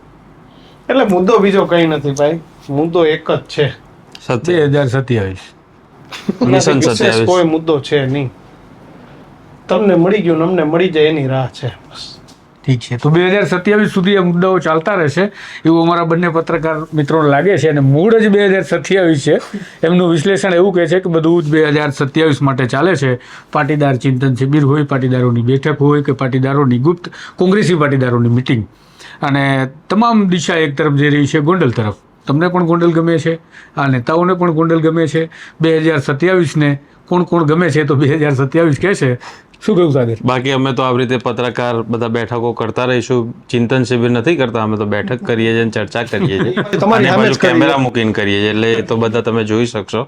એટલે મુદ્દો બીજો કઈ નથી ભાઈ, મુદ્દો એક જ છે, 2027 મિશન 27. કોઈ મુદ્દો છે નહીં. તમને મળી ગયું ને અમને મળી જાય એની રાહ છે બસ. ઠીક છે, તો 2027 સુધી આ મુદ્દાઓ ચાલતા રહેશે એવું અમારા બંને પત્રકાર મિત્રોને લાગે છે, અને મૂળ જ 2027 છે. એમનું વિશ્લેષણ એવું કહે છે કે બધું જ 2027 માટે ચાલે છે. પાટીદાર ચિંતન શિબિર હોય, પાટીદારોની બેઠક હોય કે પાટીદારોની ગુપ્ત કોંગ્રેસી પાટીદારોની મિટિંગ, અને તમામ દિશા એક તરફ જઈ રહી છે ગોંડલ તરફ. તમને પણ ગોંડલ ગમે છે, આ નેતાઓને પણ ગોંડલ ગમે છે. 2027ને કોણ કોણ ગમે છે તો 2027 કહે છે. શું કહ્યું સાગર? બાકી અમે તો આવી રીતે પત્રકાર બધા બેઠકો કરતા રહીશું. ચિંતન શિબિર નથી કરતા, અમે તો બેઠક કરીએ છીએ અને ચર્ચા કરીએ છીએ. તમારી અને સામે જ બાજુ કરીએ. કેમેરા મૂકીને કરીએ છીએ, એટલે એ તો બધા તમે જોઈ શકશો.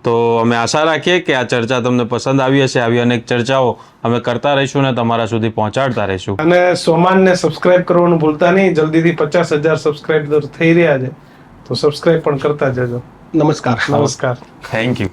તો અમે આશા રાખીએ કે આ ચર્ચા તમને પસંદ આવી હશે. આવી અનેક ચર્ચાઓ અમે કરતા રહીશું અને તમારા સુધી પહોંચાડતા રહીશું. અને સોમાનને સબસ્ક્રાઇબ કરવાનું ભૂલતા નહીં. જલ્દીથી 50,000 સબસ્ક્રાઇબર થઈ રહ્યા છે, તો સબસ્ક્રાઇબ પણ કરતા જજો. નમસ્કાર. નમસ્કાર. Thank you.